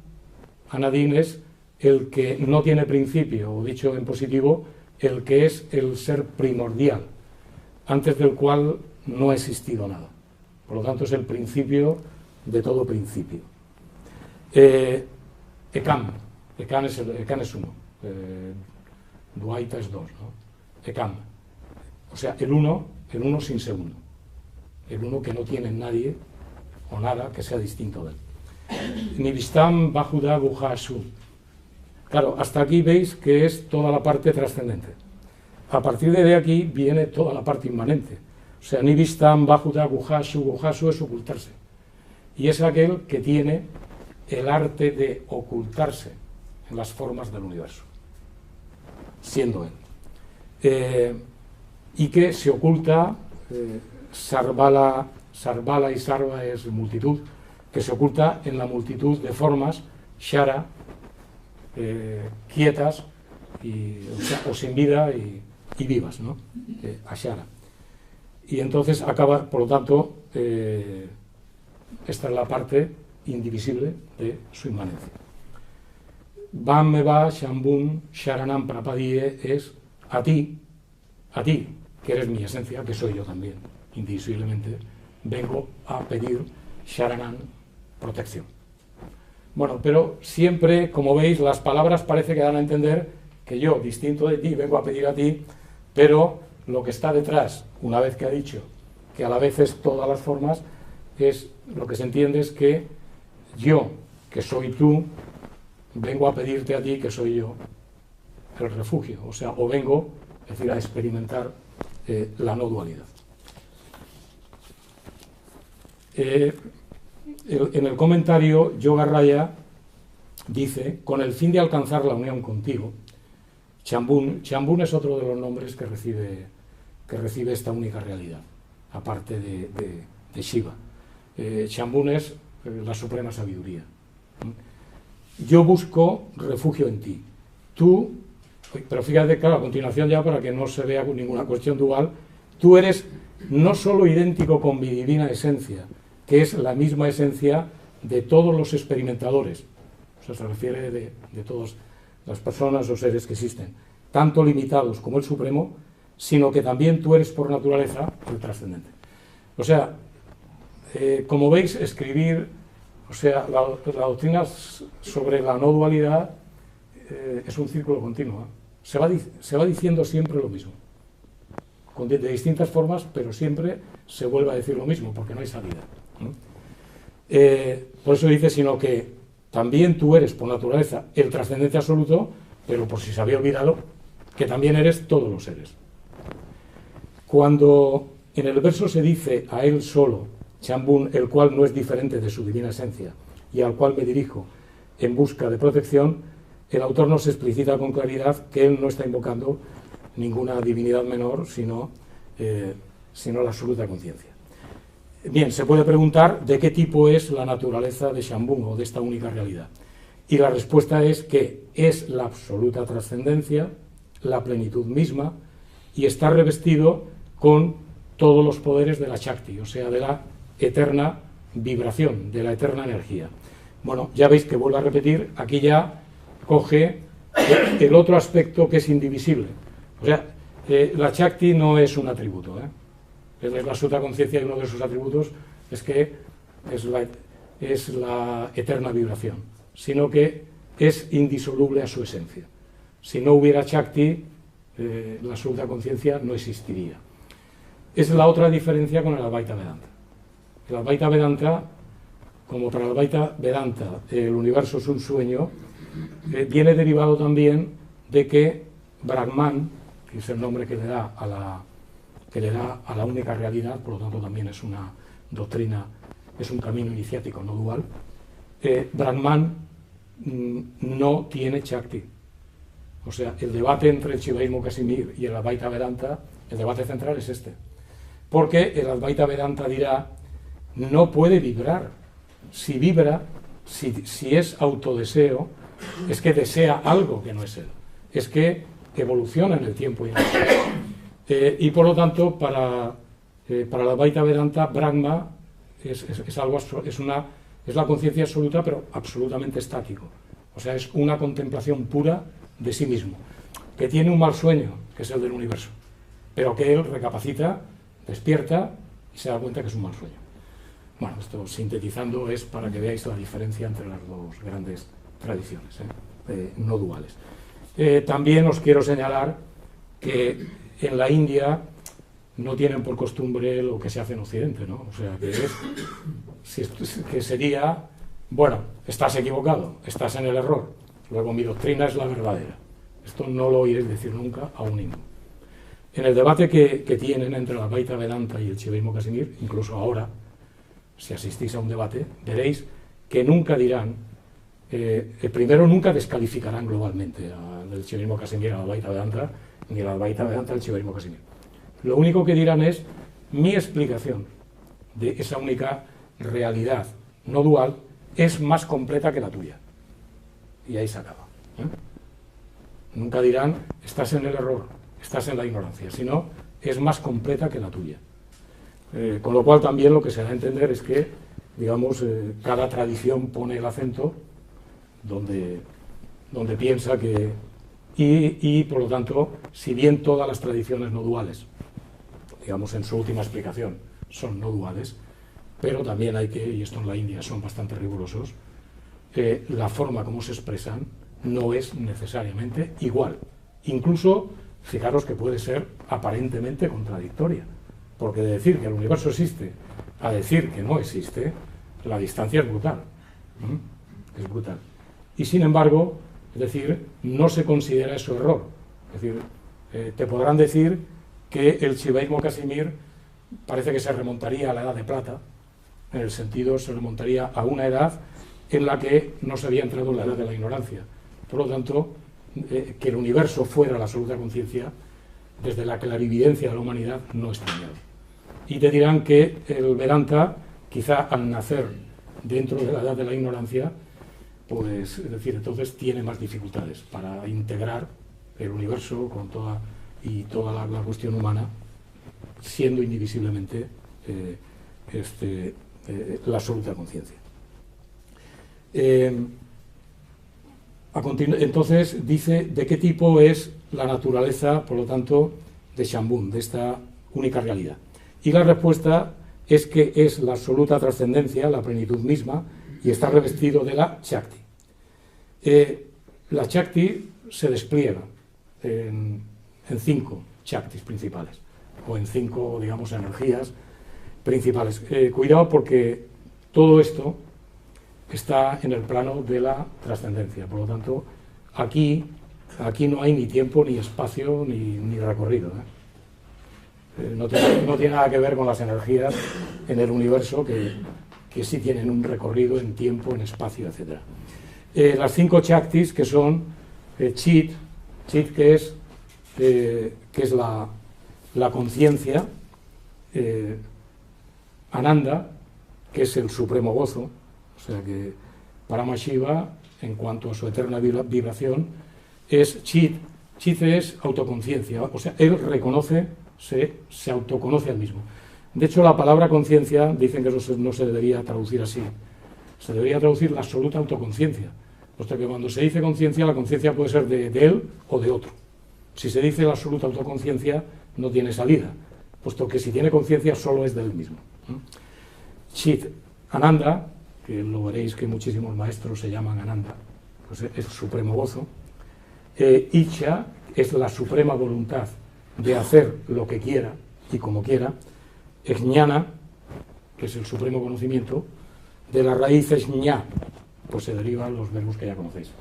es el que no tiene principio, o dicho en positivo, el que es el ser primordial, antes del cual no ha existido nada. Por lo tanto, es el principio de todo principio. Ekam es uno, Duaita es dos, ¿no? Ekam, o sea, el uno sin segundo, el uno que no tiene nadie o nada que sea distinto de él. Nivistam Bajuda Guhashu. Claro, hasta aquí veis que es toda la parte trascendente. A partir de aquí viene toda la parte inmanente. O sea, Nivistam Bajuda Guhashu, Guhashu es ocultarse. Y es aquel que tiene el arte de ocultarse en las formas del universo, siendo él. Y que se oculta, Sarvala y Sarva es multitud, que se oculta en la multitud de formas, Shara, quietas, o sin vida y vivas, ¿no? Ashara. Y entonces acaba, por lo tanto, esta es la parte indivisible de su inmanencia. Bhammeva Shambhun Sharanam Prapadie es a ti, que eres mi esencia, que soy yo también, indivisiblemente, vengo a pedir Sharanam, protección. Bueno, pero siempre, como veis, las palabras parece que dan a entender que yo, distinto de ti, vengo a pedir a ti, pero lo que está detrás, una vez que ha dicho que a la vez es todas las formas, es lo que se entiende es que yo, que soy tú, vengo a pedirte a ti, que soy yo, el refugio, o sea, o vengo, es decir, a experimentar la no dualidad. En el comentario, Yoga Raya dice, con el fin de alcanzar la unión contigo, Shambhun es otro de los nombres que recibe esta única realidad, aparte de Shiva. Shambhun es la suprema sabiduría. Yo busco refugio en ti. Tú, pero fíjate, claro, a continuación ya para que no se vea ninguna cuestión dual, tú eres no solo idéntico con mi divina esencia, que es la misma esencia de todos los experimentadores, o sea, se refiere de todas las personas o seres que existen, tanto limitados como el Supremo, sino que también tú eres por naturaleza el trascendente. O sea, como veis, escribir, o sea, la doctrina sobre la no dualidad es un círculo continuo, se va diciendo siempre lo mismo, de distintas formas, pero siempre se vuelve a decir lo mismo, porque no hay salida. Por eso dice, sino que también tú eres por naturaleza el trascendente absoluto, pero por si se había olvidado, que también eres todos los seres. Cuando en el verso se dice a él solo, Shambhun, el cual no es diferente de su divina esencia y al cual me dirijo en busca de protección, el autor nos explicita con claridad que él no está invocando ninguna divinidad menor, sino la absoluta conciencia. Bien, se puede preguntar de qué tipo es la naturaleza de Shambhun o de esta única realidad. Y la respuesta es que es la absoluta trascendencia, la plenitud misma, y está revestido con todos los poderes de la Shakti, o sea, de la eterna vibración, de la eterna energía. Bueno, ya veis que vuelvo a repetir, aquí ya coge el otro aspecto que es indivisible. O sea, la Shakti no es un atributo, es la absoluta conciencia, y uno de sus atributos es que es la eterna vibración, sino que es indisoluble a su esencia. Si no hubiera Shakti, la absoluta conciencia no existiría. Es la otra diferencia con el Advaita Vedanta. El Advaita Vedanta, como para el Advaita Vedanta el universo es un sueño, viene derivado también de que Brahman, que es el nombre que le da a la única realidad, por lo tanto también es una doctrina, es un camino iniciático no dual, Brahman no tiene Shakti. O sea, el debate entre el Shivaísmo Casimir y el Advaita Vedanta, el debate central es este. Porque el Advaita Vedanta dirá, no puede vibrar si vibra, si es autodeseo, es que desea algo que no es él, es que evoluciona en el tiempo y en el espacio. Y por lo tanto, para la Advaita Vedanta, Brahma es la conciencia absoluta, pero absolutamente estático. O sea, es una contemplación pura de sí mismo, que tiene un mal sueño, que es el del universo, pero que él recapacita, despierta y se da cuenta que es un mal sueño. Bueno, esto sintetizando es para que veáis la diferencia entre las dos grandes tradiciones no duales. También os quiero señalar que en la India no tienen por costumbre lo que se hace en Occidente, ¿no? O sea, que sería, bueno, estás equivocado, estás en el error, luego mi doctrina es la verdadera. Esto no lo oiréis decir nunca a un hindú. En el debate que tienen entre la Advaita Vedanta y el Shivaismo Casimir, incluso ahora, si asistís a un debate, veréis que nunca dirán, primero nunca descalificarán globalmente al Shivaismo Casimir a la Advaita Vedanta, ni a la Advaita Vedanta al Shivaismo Casimir. Lo único que dirán es mi explicación de esa única realidad no dual es más completa que la tuya. Y ahí se acaba. Nunca dirán estás en el error, estás en la ignorancia, sino es más completa que la tuya. Con lo cual también lo que se da a entender es que, digamos, cada tradición pone el acento donde piensa que... Y por lo tanto, si bien todas las tradiciones no duales, digamos en su última explicación, son no duales, pero también hay que, y esto en la India son bastante rigurosos, la forma como se expresan no es necesariamente igual. Incluso, fijaros que puede ser aparentemente contradictoria, porque de decir que el universo existe a decir que no existe, la distancia es brutal. Es brutal. Y sin embargo, es decir, no se considera eso error. Es decir, te podrán decir que el Shivaismo Casimir parece que se remontaría a la Edad de Plata, en el sentido se remontaría a una edad en la que no se había entrado en la edad de la ignorancia. Por lo tanto, que el universo fuera la absoluta conciencia, desde la clarividencia de la humanidad, no es extrañado. Y te dirán que el Vedanta, quizá al nacer dentro de la edad de la ignorancia, pues, es decir, entonces tiene más dificultades para integrar el universo con toda la cuestión humana, siendo indivisiblemente la absoluta conciencia. Entonces dice de qué tipo es la naturaleza, por lo tanto, de Shambhu, de esta única realidad. Y la respuesta es que es la absoluta trascendencia, la plenitud misma, y está revestido de la Shakti. La Shakti se despliega en 5 Shaktis principales, o en 5, digamos, energías principales. Cuidado porque todo esto está en el plano de la trascendencia, por lo tanto, aquí no hay ni tiempo, ni espacio, ni recorrido. No tiene nada que ver con las energías en el universo que sí tienen un recorrido en tiempo, en espacio, etc. Las 5 Shaktis, que son Chit que es la conciencia, Ananda, que es el supremo gozo, o sea que Paramashiva, en cuanto a su eterna vibración, es Chit. Chit es autoconciencia, o sea, él reconoce, se autoconoce al mismo. De hecho, la palabra conciencia, dicen que eso no se debería traducir así, se debería traducir la absoluta autoconciencia, puesto que cuando se dice conciencia, la conciencia puede ser de él o de otro. Si se dice la absoluta autoconciencia, no tiene salida, puesto que si tiene conciencia solo es de él mismo. Chit, Ananda, que lo veréis que muchísimos maestros se llaman Ananda, pues es el supremo gozo. Icha es la suprema voluntad de hacer lo que quiera y como quiera. Jnana, que es el supremo conocimiento. De la raíz Jñá, pues se derivan los verbos que ya conocéis.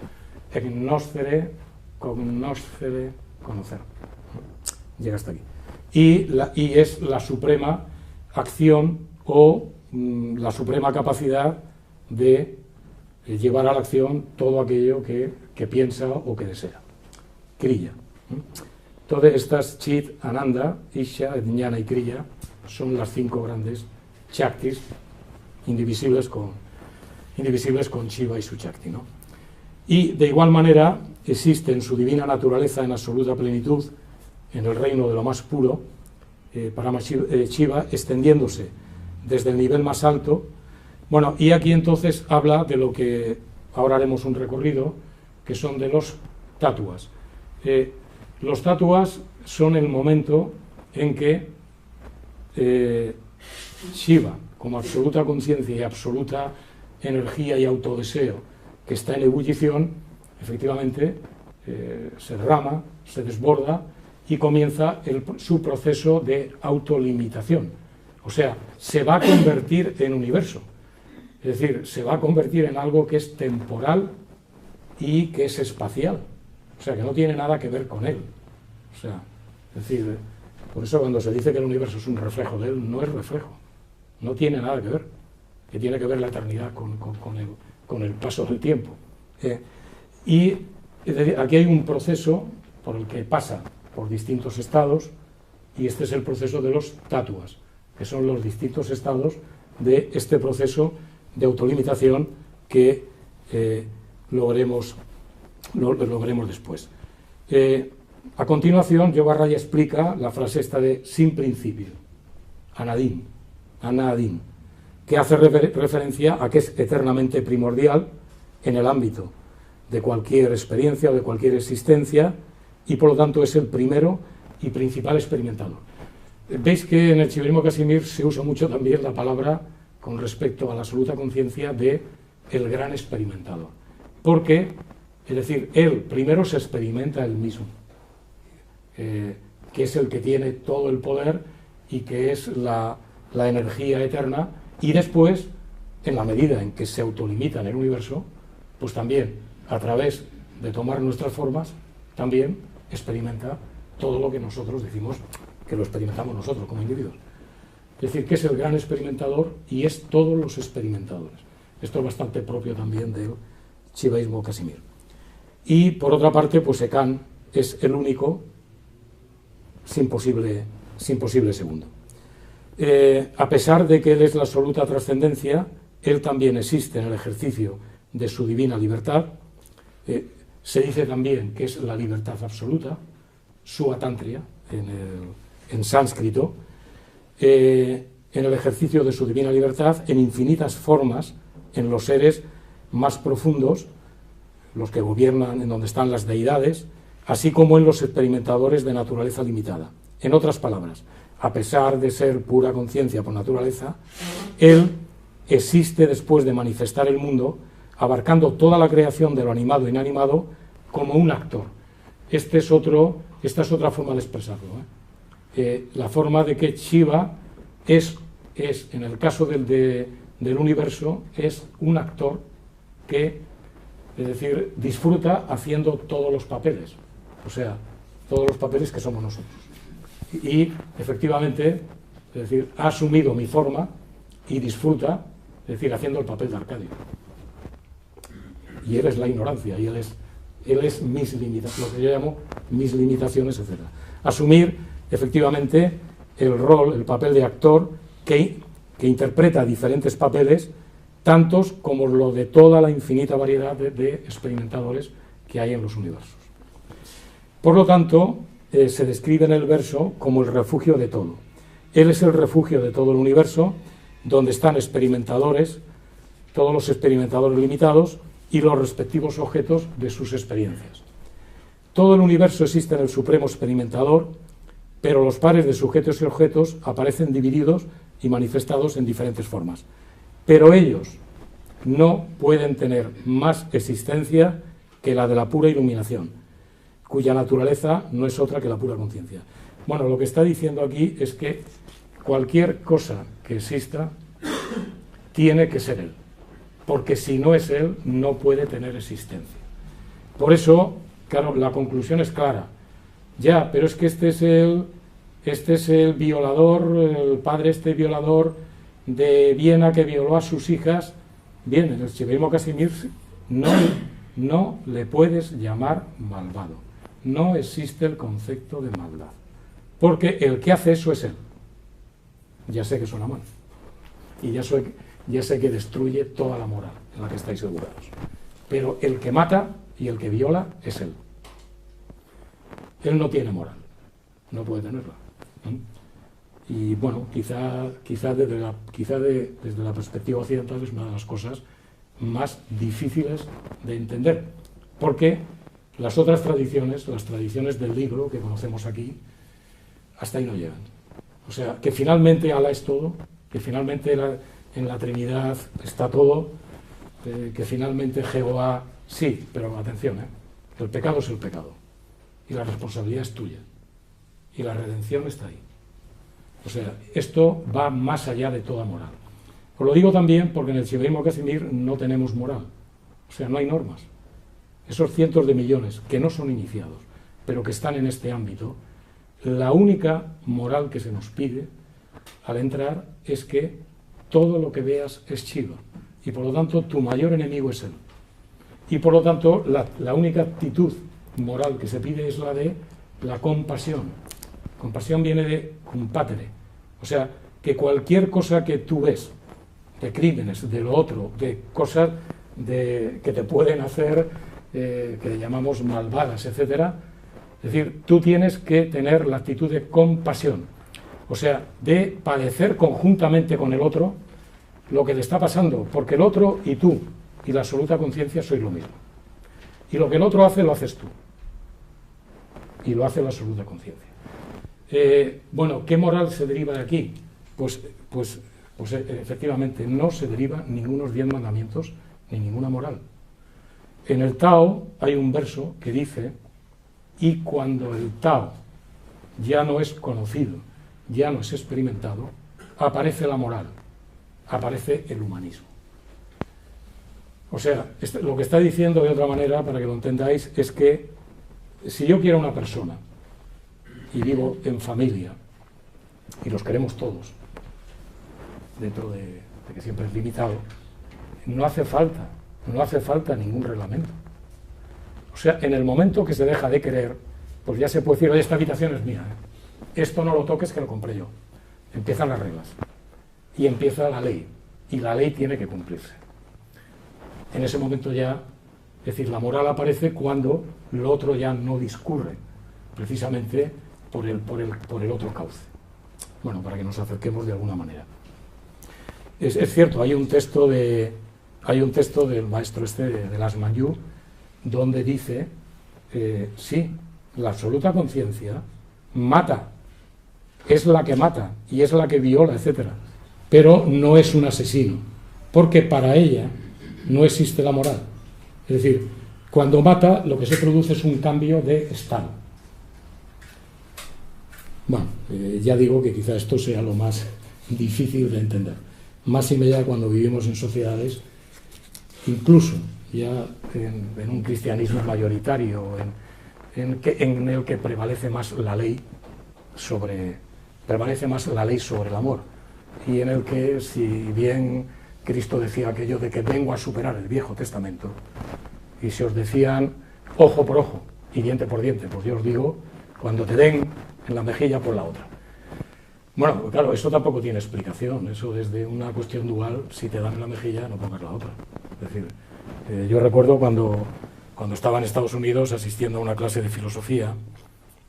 Gnoscere, cognoscere, conocer. Llega hasta aquí. Y es la suprema acción o la suprema capacidad de llevar a la acción todo aquello que piensa o que desea. Kriya. Todas estas Chit, Ananda, Isha, Jnana y Kriya son las 5 grandes Shaktis indivisibles indivisibles con Shiva y su Shakti, ¿no? Y de igual manera existe en su divina naturaleza en absoluta plenitud, en el reino de lo más puro, Parama Shiva, extendiéndose desde el nivel más alto. Bueno, y aquí entonces habla de lo que ahora haremos un recorrido, que son de los tatuas. Los tatuas son el momento en que Shiva, como absoluta conciencia y absoluta energía y autodeseo que está en ebullición, efectivamente se derrama, se desborda y comienza su proceso de autolimitación. O sea, se va a convertir en universo. Es decir, se va a convertir en algo que es temporal y que es espacial. O sea, que no tiene nada que ver con él. O sea, es decir, por eso cuando se dice que el universo es un reflejo de él, no es reflejo. No tiene nada que ver. Que tiene que ver la eternidad con el paso del tiempo. Y es decir, aquí hay un proceso por el que pasa por distintos estados, y este es el proceso de los tatuas, que son los distintos estados de este proceso de autolimitación que lo veremos después. A continuación, Yoga Raya explica la frase esta de sin principio, Anadin, que hace referencia a que es eternamente primordial en el ámbito de cualquier experiencia o de cualquier existencia, y por lo tanto es el primero y principal experimentador. Veis que en el Shivaísmo Casimir se usa mucho también la palabra con respecto a la absoluta conciencia de el gran experimentador, porque, es decir, él primero se experimenta él mismo, que es el que tiene todo el poder y que es la energía eterna, y después, en la medida en que se autolimita en el universo, pues también, a través de tomar nuestras formas, también experimenta todo lo que nosotros decimos que lo experimentamos nosotros como individuos. Es decir, que es el gran experimentador y es todos los experimentadores. Esto es bastante propio también del Shivaísmo Casimir. Y por otra parte, pues Ekan es el único sin posible segundo. A pesar de que él es la absoluta trascendencia, él también existe en el ejercicio de su divina libertad. Se dice también que es la libertad absoluta, Suatantria en sánscrito, en el ejercicio de su divina libertad, en infinitas formas, en los seres más profundos, los que gobiernan en donde están las deidades, así como en los experimentadores de naturaleza limitada. En otras palabras, a pesar de ser pura conciencia por naturaleza, él existe después de manifestar el mundo, abarcando toda la creación de lo animado e inanimado como un actor. Esta es otra forma de expresarlo. La forma de que Shiva es en el caso del universo, es un actor que, es decir, disfruta haciendo todos los papeles, o sea, todos los papeles que somos nosotros. Y efectivamente, es decir, ha asumido mi forma y disfruta, es decir, haciendo el papel de Arcadio. Y él es la ignorancia, y él es mis limitaciones, lo que yo llamo mis limitaciones, etc. Asumir efectivamente el rol, el papel de actor que interpreta diferentes papeles, tantos como lo de toda la infinita variedad de experimentadores que hay en los universos. Por lo tanto, se describe en el verso como el refugio de todo. Él es el refugio de todo el universo, donde están experimentadores, todos los experimentadores limitados, y los respectivos objetos de sus experiencias. Todo el universo existe en el supremo experimentador, pero los pares de sujetos y objetos aparecen divididos y manifestados en diferentes formas. Pero ellos no pueden tener más existencia que la de la pura iluminación, cuya naturaleza no es otra que la pura conciencia. Bueno, lo que está diciendo aquí es que cualquier cosa que exista tiene que ser él, porque si no es él, no puede tener existencia. Por eso, claro, la conclusión es clara. Ya, pero es que este es el violador, el padre violador de Viena que violó a sus hijas. Bien, en el Shivaísmo Casimir no le puedes llamar malvado. No existe el concepto de maldad, porque el que hace eso es él. Ya sé que suena mal, y ya sé ya sé que destruye toda la moral en la que estáis educados. Pero el que mata y el que viola es él. Él no tiene moral, no puede tenerla. Y bueno, quizá desde la perspectiva occidental es una de las cosas más difíciles de entender, porque las otras tradiciones, las tradiciones del libro que conocemos aquí, hasta ahí no llegan. O sea, que finalmente Alá es todo, que finalmente en la Trinidad está todo, que finalmente Jehová sí, pero atención, el pecado es el pecado y la responsabilidad es tuya y la redención está ahí. O sea, esto va más allá de toda moral. Os lo digo también porque en el Shivaísmo Casimir no tenemos moral, o sea, no hay normas. Esos cientos de millones que no son iniciados, pero que están en este ámbito, la única moral que se nos pide al entrar es que todo lo que veas es Shiva, y por lo tanto tu mayor enemigo es él. Y por lo tanto la única actitud moral que se pide es la de la compasión. Compasión viene de compatere, o sea, que cualquier cosa que tú ves, de crímenes, de lo otro, de cosas que te pueden hacer, que llamamos malvadas, etcétera, es decir, tú tienes que tener la actitud de compasión, o sea, de padecer conjuntamente con el otro lo que le está pasando, porque el otro y tú y la absoluta conciencia sois lo mismo. Y lo que el otro hace, lo haces tú. Y lo hace la absoluta conciencia. Bueno, ¿qué moral se deriva de aquí? Pues efectivamente no se deriva ningunos 10 mandamientos ni ninguna moral. En el Tao hay un verso que dice: y cuando el Tao ya no es conocido, ya no es experimentado, aparece la moral, aparece el humanismo. O sea, lo que está diciendo de otra manera, para que lo entendáis, es que si yo quiero una persona y vivo en familia y los queremos todos, dentro de que siempre es limitado, no hace falta ningún reglamento. O sea, en el momento que se deja de querer, pues ya se puede decir: oye, esta habitación es mía, esto no lo toques, que lo compré yo. Empiezan las reglas y empieza la ley, y la ley tiene que cumplirse. En ese momento ya, es decir, la moral aparece cuando lo otro ya no discurre, precisamente por el otro cauce. Bueno, para que nos acerquemos de alguna manera. Es cierto, hay un texto del maestro de Las Manyu, donde dice, sí, la absoluta conciencia mata, es la que mata y es la que viola, etcétera, pero no es un asesino, porque para ella no existe la moral. Es decir, cuando mata, lo que se produce es un cambio de estado. Bueno, ya digo que quizá esto sea lo más difícil de entender, más y media cuando vivimos en sociedades, incluso ya en un cristianismo mayoritario, en el que prevalece más la ley sobre el amor, y en el que, si bien Cristo decía aquello de que vengo a superar el Viejo Testamento, y si os decían ojo por ojo y diente por diente, pues yo os digo, cuando te den en la mejilla, por la otra. Bueno, claro, eso tampoco tiene explicación, eso desde una cuestión dual: si te dan en la mejilla, no pongas la otra. Es decir, yo recuerdo cuando estaba en Estados Unidos asistiendo a una clase de filosofía,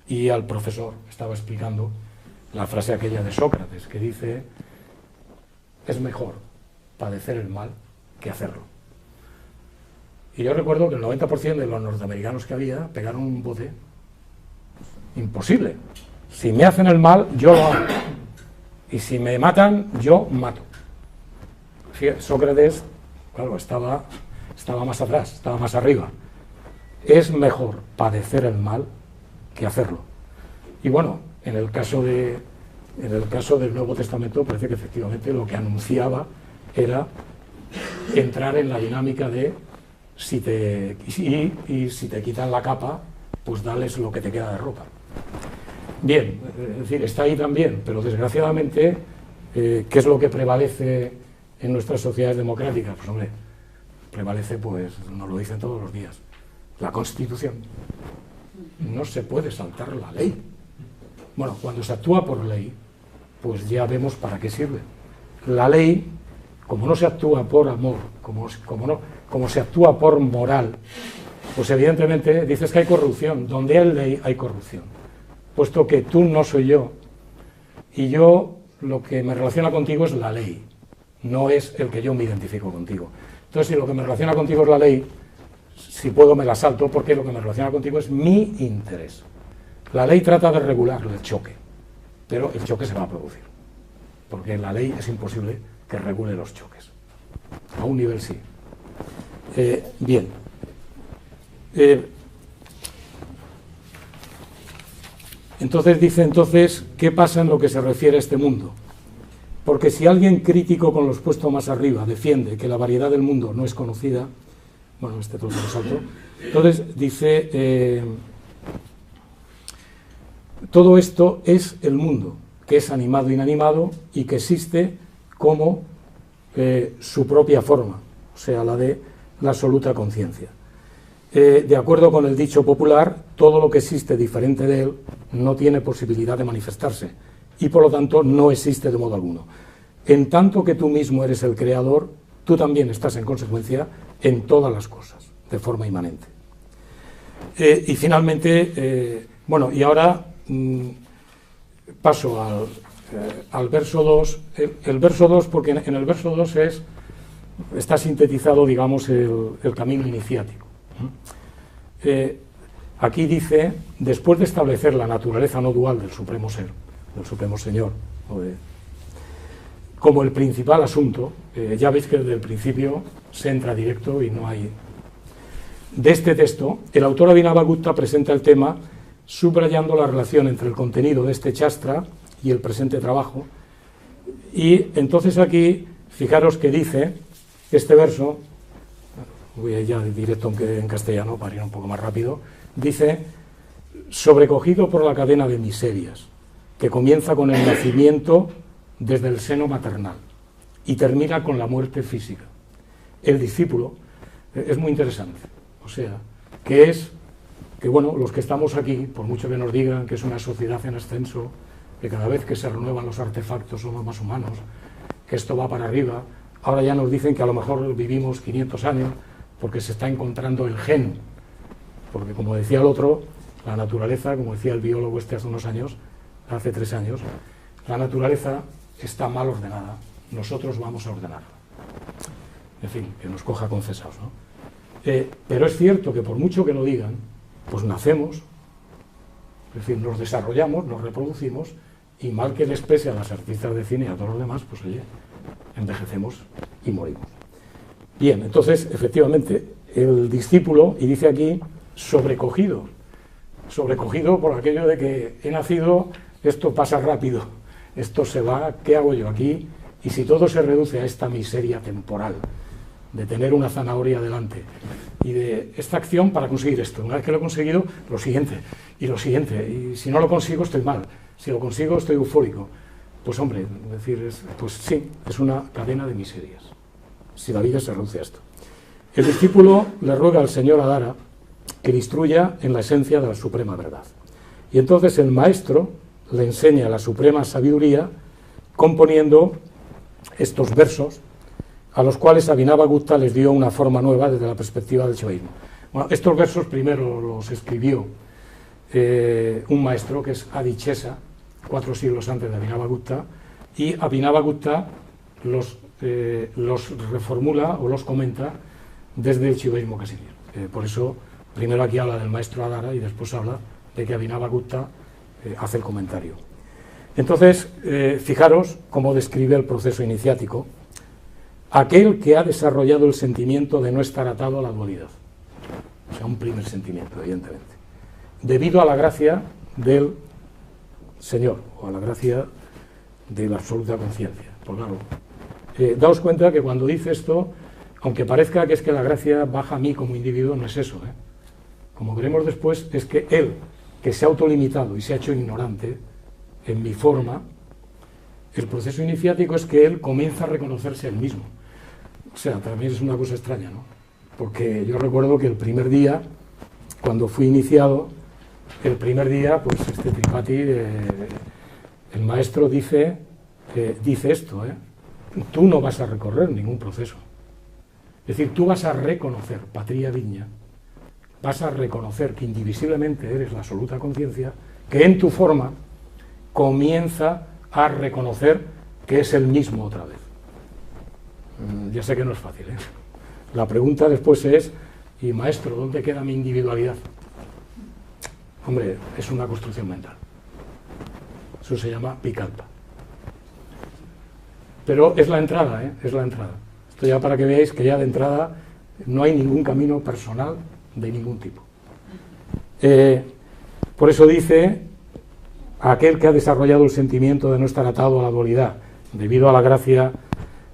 y al profesor estaba explicando la frase aquella de Sócrates, que dice: es mejor padecer el mal que hacerlo. Y yo recuerdo que el 90% de los norteamericanos que había pegaron un bote. Imposible. Si me hacen el mal, yo lo hago. Y si me matan, yo mato. Fíjate, Sócrates, claro, estaba más atrás, estaba más arriba. Es mejor padecer el mal que hacerlo. Y bueno, en el caso del Nuevo Testamento, parece que efectivamente lo que anunciaba era entrar en la dinámica de si te quitan la capa, pues dales lo que te queda de ropa. Bien, es decir, está ahí también, pero desgraciadamente, ¿qué es lo que prevalece en nuestras sociedades democráticas? Pues hombre, prevalece, pues nos lo dicen todos los días, la Constitución. No se puede saltar la ley. Bueno, cuando se actúa por ley, pues ya vemos para qué sirve. La ley, como no se actúa por amor, como se actúa por moral, pues evidentemente dices que hay corrupción. Donde hay ley hay corrupción, puesto que tú no soy yo, y yo lo que me relaciona contigo es la ley, no es el que yo me identifico contigo. Entonces, si lo que me relaciona contigo es la ley, si puedo me la salto, porque lo que me relaciona contigo es mi interés. La ley trata de regular el choque, pero el choque se va a producir, porque en la ley es imposible que regule los choques. A un nivel sí. Bien. Entonces dice, ¿qué pasa en lo que se refiere a este mundo? Porque si alguien crítico con los puestos más arriba defiende que la variedad del mundo no es conocida, bueno, este todo se lo salto, entonces dice, todo esto es el mundo, que es animado e inanimado y que existe como su propia forma, o sea, la de la absoluta conciencia. De acuerdo con el dicho popular, todo lo que existe diferente de él no tiene posibilidad de manifestarse y por lo tanto no existe de modo alguno. En tanto que tú mismo eres el creador, tú también estás en consecuencia en todas las cosas, de forma inmanente. Y finalmente, bueno, y ahora paso al verso 2, el verso 2, porque en el verso 2 está sintetizado, digamos, el camino iniciático. Aquí dice, después de establecer la naturaleza no dual del Supremo Ser, del Supremo Señor, como el principal asunto, ya veis que desde el principio se entra directo y no hay... De este texto, el autor Abhinavagupta presenta el tema subrayando la relación entre el contenido de este Shastra y el presente trabajo, y entonces aquí, fijaros que dice este verso, voy a ir ya directo en castellano para ir un poco más rápido, dice, sobrecogido por la cadena de miserias, que comienza con el nacimiento desde el seno maternal y termina con la muerte física. El discípulo es muy interesante, o sea, que bueno, los que estamos aquí, por mucho que nos digan que es una sociedad en ascenso, que cada vez que se renuevan los artefactos somos más humanos, que esto va para arriba, ahora ya nos dicen que a lo mejor vivimos 500 años, porque se está encontrando el gen, porque como decía el otro, la naturaleza, como decía el biólogo este hace unos años, hace 3 años, la naturaleza está mal ordenada, nosotros vamos a ordenarla. En fin, que nos coja confesados, ¿no? Pero es cierto que por mucho que lo digan, pues nacemos, es decir, nos desarrollamos, nos reproducimos, y mal que les pese a las artistas de cine y a todos los demás, pues oye, envejecemos y morimos. Bien, entonces, efectivamente, el discípulo, y dice aquí, sobrecogido por aquello de que he nacido, esto pasa rápido, esto se va, ¿qué hago yo aquí? Y si todo se reduce a esta miseria temporal, de tener una zanahoria delante, y de esta acción para conseguir esto, una vez que lo he conseguido, lo siguiente, y si no lo consigo estoy mal, si lo consigo estoy eufórico, pues hombre, es decir, pues sí, es una cadena de miserias. Si la vida se reduce a esto. El discípulo le ruega al señor Adara que le instruya en la esencia de la suprema verdad. Y entonces el maestro le enseña la suprema sabiduría componiendo estos versos a los cuales Abhinavagupta les dio una forma nueva desde la perspectiva del shivaísmo. Bueno, estos versos primero los escribió un maestro que es Adichesa, 4 siglos antes de Abhinavagupta, y Abhinavagupta los reformula o los comenta desde el shivaísmo Kashmir. Por eso, primero aquí habla del maestro Adara y después habla de que Abhinavagupta hace el comentario. Entonces, fijaros cómo describe el proceso iniciático. Aquel que ha desarrollado el sentimiento de no estar atado a la dualidad. O sea, un primer sentimiento, evidentemente. Debido a la gracia del Señor, o a la gracia de la absoluta conciencia. Pues claro, daos cuenta que cuando dice esto, aunque parezca que es que la gracia baja a mí como individuo, no es eso. Como veremos después, es que él, que se ha autolimitado y se ha hecho ignorante en mi forma, el proceso iniciático es que él comienza a reconocerse a él mismo. O sea, también es una cosa extraña, ¿no? Porque yo recuerdo que el primer día, cuando fui iniciado, el primer día, pues este Tripati, el maestro dice esto, tú no vas a recorrer ningún proceso. Es decir, tú vas a reconocer, patria viña, vas a reconocer que indivisiblemente eres la absoluta conciencia, que en tu forma comienza a reconocer que es el mismo otra vez. Ya sé que no es fácil, ¿eh? La pregunta después es, y maestro, ¿dónde queda mi individualidad? Hombre, es una construcción mental. Eso se llama Vikalpa. Pero es la entrada, ¿eh? Es la entrada. Esto ya para que veáis que ya de entrada no hay ningún camino personal de ningún tipo. Por eso dice, aquel que ha desarrollado el sentimiento de no estar atado a la dualidad, debido a la gracia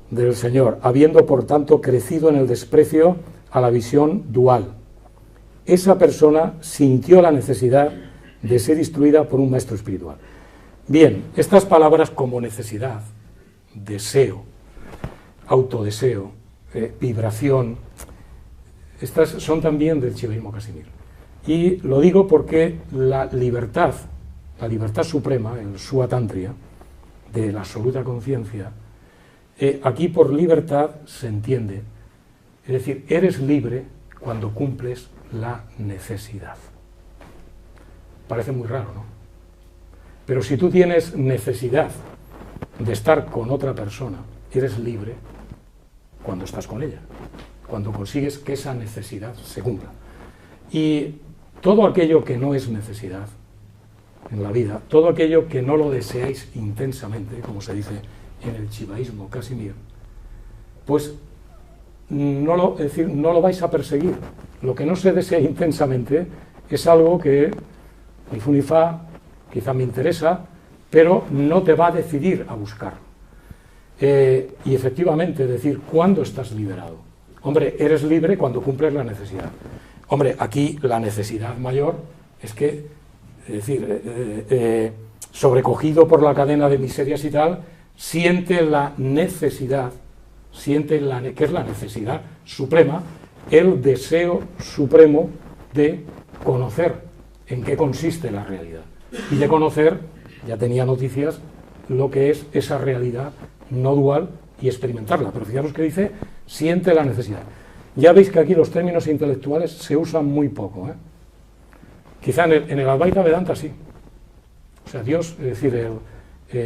del Señor, habiendo por tanto crecido en el desprecio a la visión dual. Esa persona sintió la necesidad de ser instruida por un maestro espiritual. Bien, estas palabras como necesidad, deseo, autodeseo, vibración, estas son también del Shivaísmo Casimir. Y lo digo porque la libertad suprema, el Suatantria, de la absoluta conciencia, aquí por libertad se entiende, es decir, eres libre cuando cumples la necesidad. Parece muy raro, ¿no? Pero si tú tienes necesidad de estar con otra persona, eres libre cuando estás con ella, cuando consigues que esa necesidad se cumpla. Y todo aquello que no es necesidad en la vida, todo aquello que no lo deseáis intensamente, como se dice en el Shivaísmo Casimir, pues no lo vais a perseguir. Lo que no se desea intensamente es algo que ni fu ni fa, quizá me interesa, pero no te va a decidir a buscar. Y efectivamente, es decir, ¿cuándo estás liberado? Hombre, eres libre cuando cumples la necesidad. Hombre, aquí la necesidad mayor es que, es decir, sobrecogido por la cadena de miserias y tal, siente la necesidad, que es la necesidad suprema, el deseo supremo de conocer en qué consiste la realidad. Y de conocer, ya tenía noticias, lo que es esa realidad no dual y experimentarla. Pero fijaros que dice, siente la necesidad. Ya veis que aquí los términos intelectuales se usan muy poco, ¿eh? Quizá en el Advaita Vedanta sí. O sea, Dios, es decir,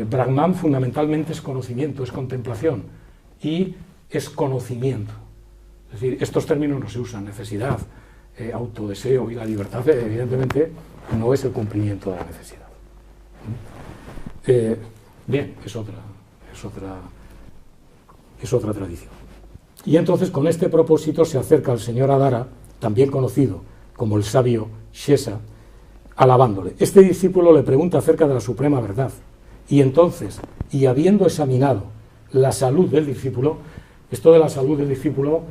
Brahman fundamentalmente es conocimiento, es contemplación y es conocimiento. Es decir, estos términos no se usan, necesidad, autodeseo y la libertad, evidentemente, no es el cumplimiento de la necesidad. Bien, es otra tradición. Y entonces con este propósito se acerca al señor Adara, también conocido como el sabio Shesa, alabándole. Este discípulo le pregunta acerca de la suprema verdad, y entonces, y habiendo examinado la salud del discípulo, esto de la salud del discípulo,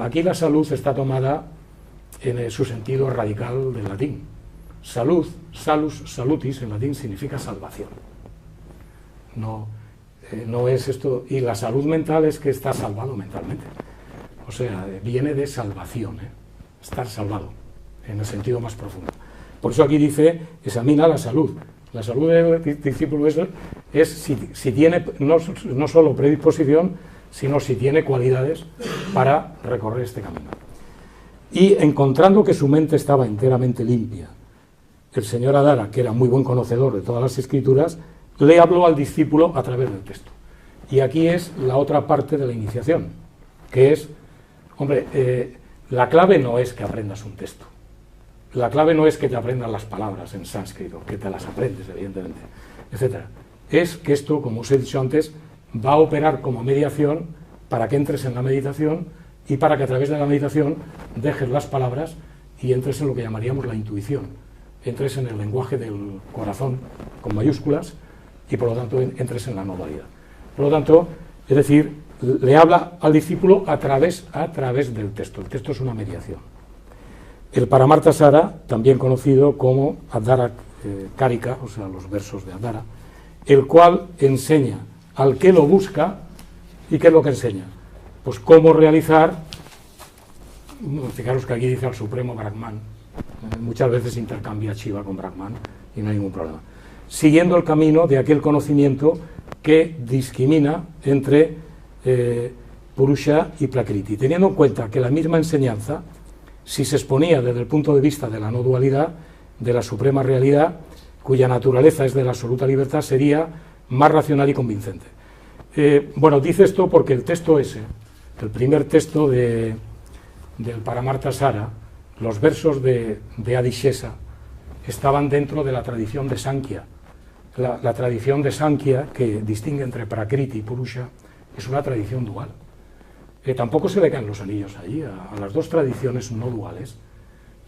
aquí la salud está tomada en su sentido radical del latín. Salud, salus, salutis, en latín significa salvación. No es esto, y la salud mental es que está salvado mentalmente. O sea, viene de salvación, estar salvado, en el sentido más profundo. Por eso aquí dice, examina la salud. La salud del discípulo es si tiene no solo predisposición, sino si tiene cualidades para recorrer este camino. Y encontrando que su mente estaba enteramente limpia, el señor Adara, que era muy buen conocedor de todas las escrituras, le habló al discípulo a través del texto. Y aquí es la otra parte de la iniciación, que es, hombre, la clave no es que aprendas un texto. La clave no es que te aprendas las palabras en sánscrito, que te las aprendes, evidentemente, etc. Es que esto, como os he dicho antes, va a operar como mediación para que entres en la meditación y para que a través de la meditación dejes las palabras y entres en lo que llamaríamos la intuición. Entres en el lenguaje del corazón con mayúsculas y por lo tanto entres en la no dualidad. Por lo tanto, es decir, le habla al discípulo a través del texto. El texto es una mediación. El Paramartasara, también conocido como Adhara Karika, o sea, los versos de Adhara, el cual enseña al que lo busca, ¿y qué es lo que enseña? Pues cómo realizar, fijaros que aquí dice al Supremo Brahman, muchas veces intercambia Shiva con Brahman y no hay ningún problema. Siguiendo el camino de aquel conocimiento que discrimina entre Purusha y Prakriti, teniendo en cuenta que la misma enseñanza, si se exponía desde el punto de vista de la no dualidad, de la suprema realidad, cuya naturaleza es de la absoluta libertad, sería más racional y convincente. Bueno, dice esto porque el texto ese, el primer texto del Paramarthasara, los versos de Adishesa, estaban dentro de la tradición de Sankhya. La tradición de Sankhya, que distingue entre Prakriti y Purusha, es una tradición dual. Tampoco se le caen los anillos allí, a las dos tradiciones no duales.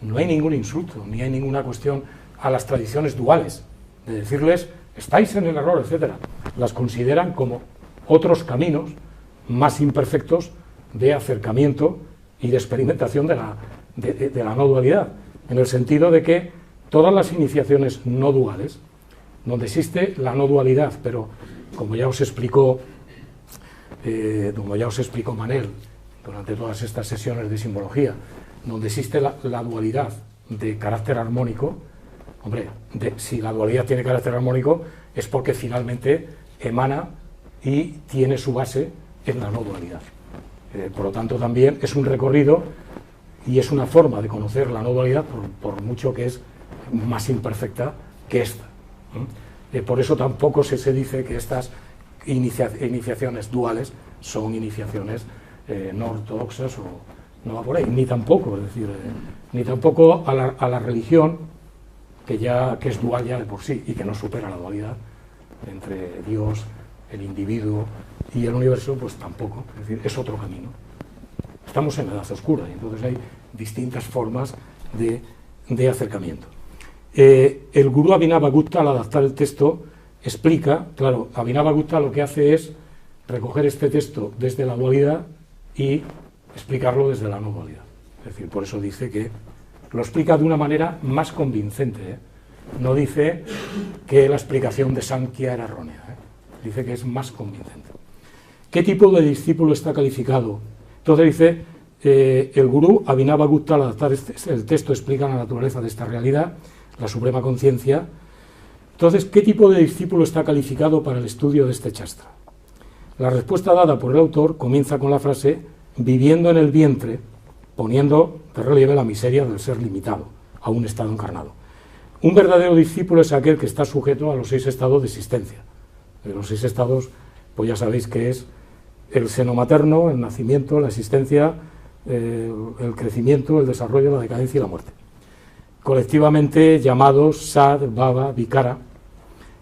No hay ningún insulto, ni hay ninguna cuestión a las tradiciones duales, de decirles, estáis en el error, etc. Las consideran como otros caminos más imperfectos de acercamiento y de experimentación de la no dualidad, en el sentido de que todas las iniciaciones no duales, donde existe la no dualidad, pero como ya os explicó Manel durante todas estas sesiones de simbología, donde existe la dualidad de carácter armónico, hombre, si la dualidad tiene carácter armónico es porque finalmente emana y tiene su base en la no dualidad. Por lo tanto, también es un recorrido y es una forma de conocer la no dualidad, por mucho que es más imperfecta que esta. Por eso tampoco se dice que estas iniciaciones duales son iniciaciones no ortodoxas, o no va por ahí, ni tampoco, es decir, ni tampoco a la religión que es dual ya de por sí y que no supera la dualidad entre Dios, el individuo y el universo, pues tampoco, es decir, es otro camino. Estamos en la edad oscura y entonces hay distintas formas de acercamiento. El gurú Abhinavagupta, al adaptar el texto, explica, claro, Abhinavagupta lo que hace es recoger este texto desde la dualidad y explicarlo desde la no dualidad. Es decir, por eso dice que lo explica de una manera más convincente, No dice que la explicación de Sankhya era errónea, Dice que es más convincente. ¿Qué tipo de discípulo está calificado? Entonces dice, el gurú Abhinavagupta, al adaptar el texto, explica la naturaleza de esta realidad, la suprema conciencia. Entonces, ¿qué tipo de discípulo está calificado para el estudio de este Shastra? La respuesta dada por el autor comienza con la frase, viviendo en el vientre, poniendo de relieve la miseria del ser limitado a un estado encarnado. Un verdadero discípulo es aquel que está sujeto a los 6 estados de existencia. De los 6 estados, pues ya sabéis que es el seno materno, el nacimiento, la existencia, el crecimiento, el desarrollo, la decadencia y la muerte. Colectivamente llamados Sad, Bhava, Vikara.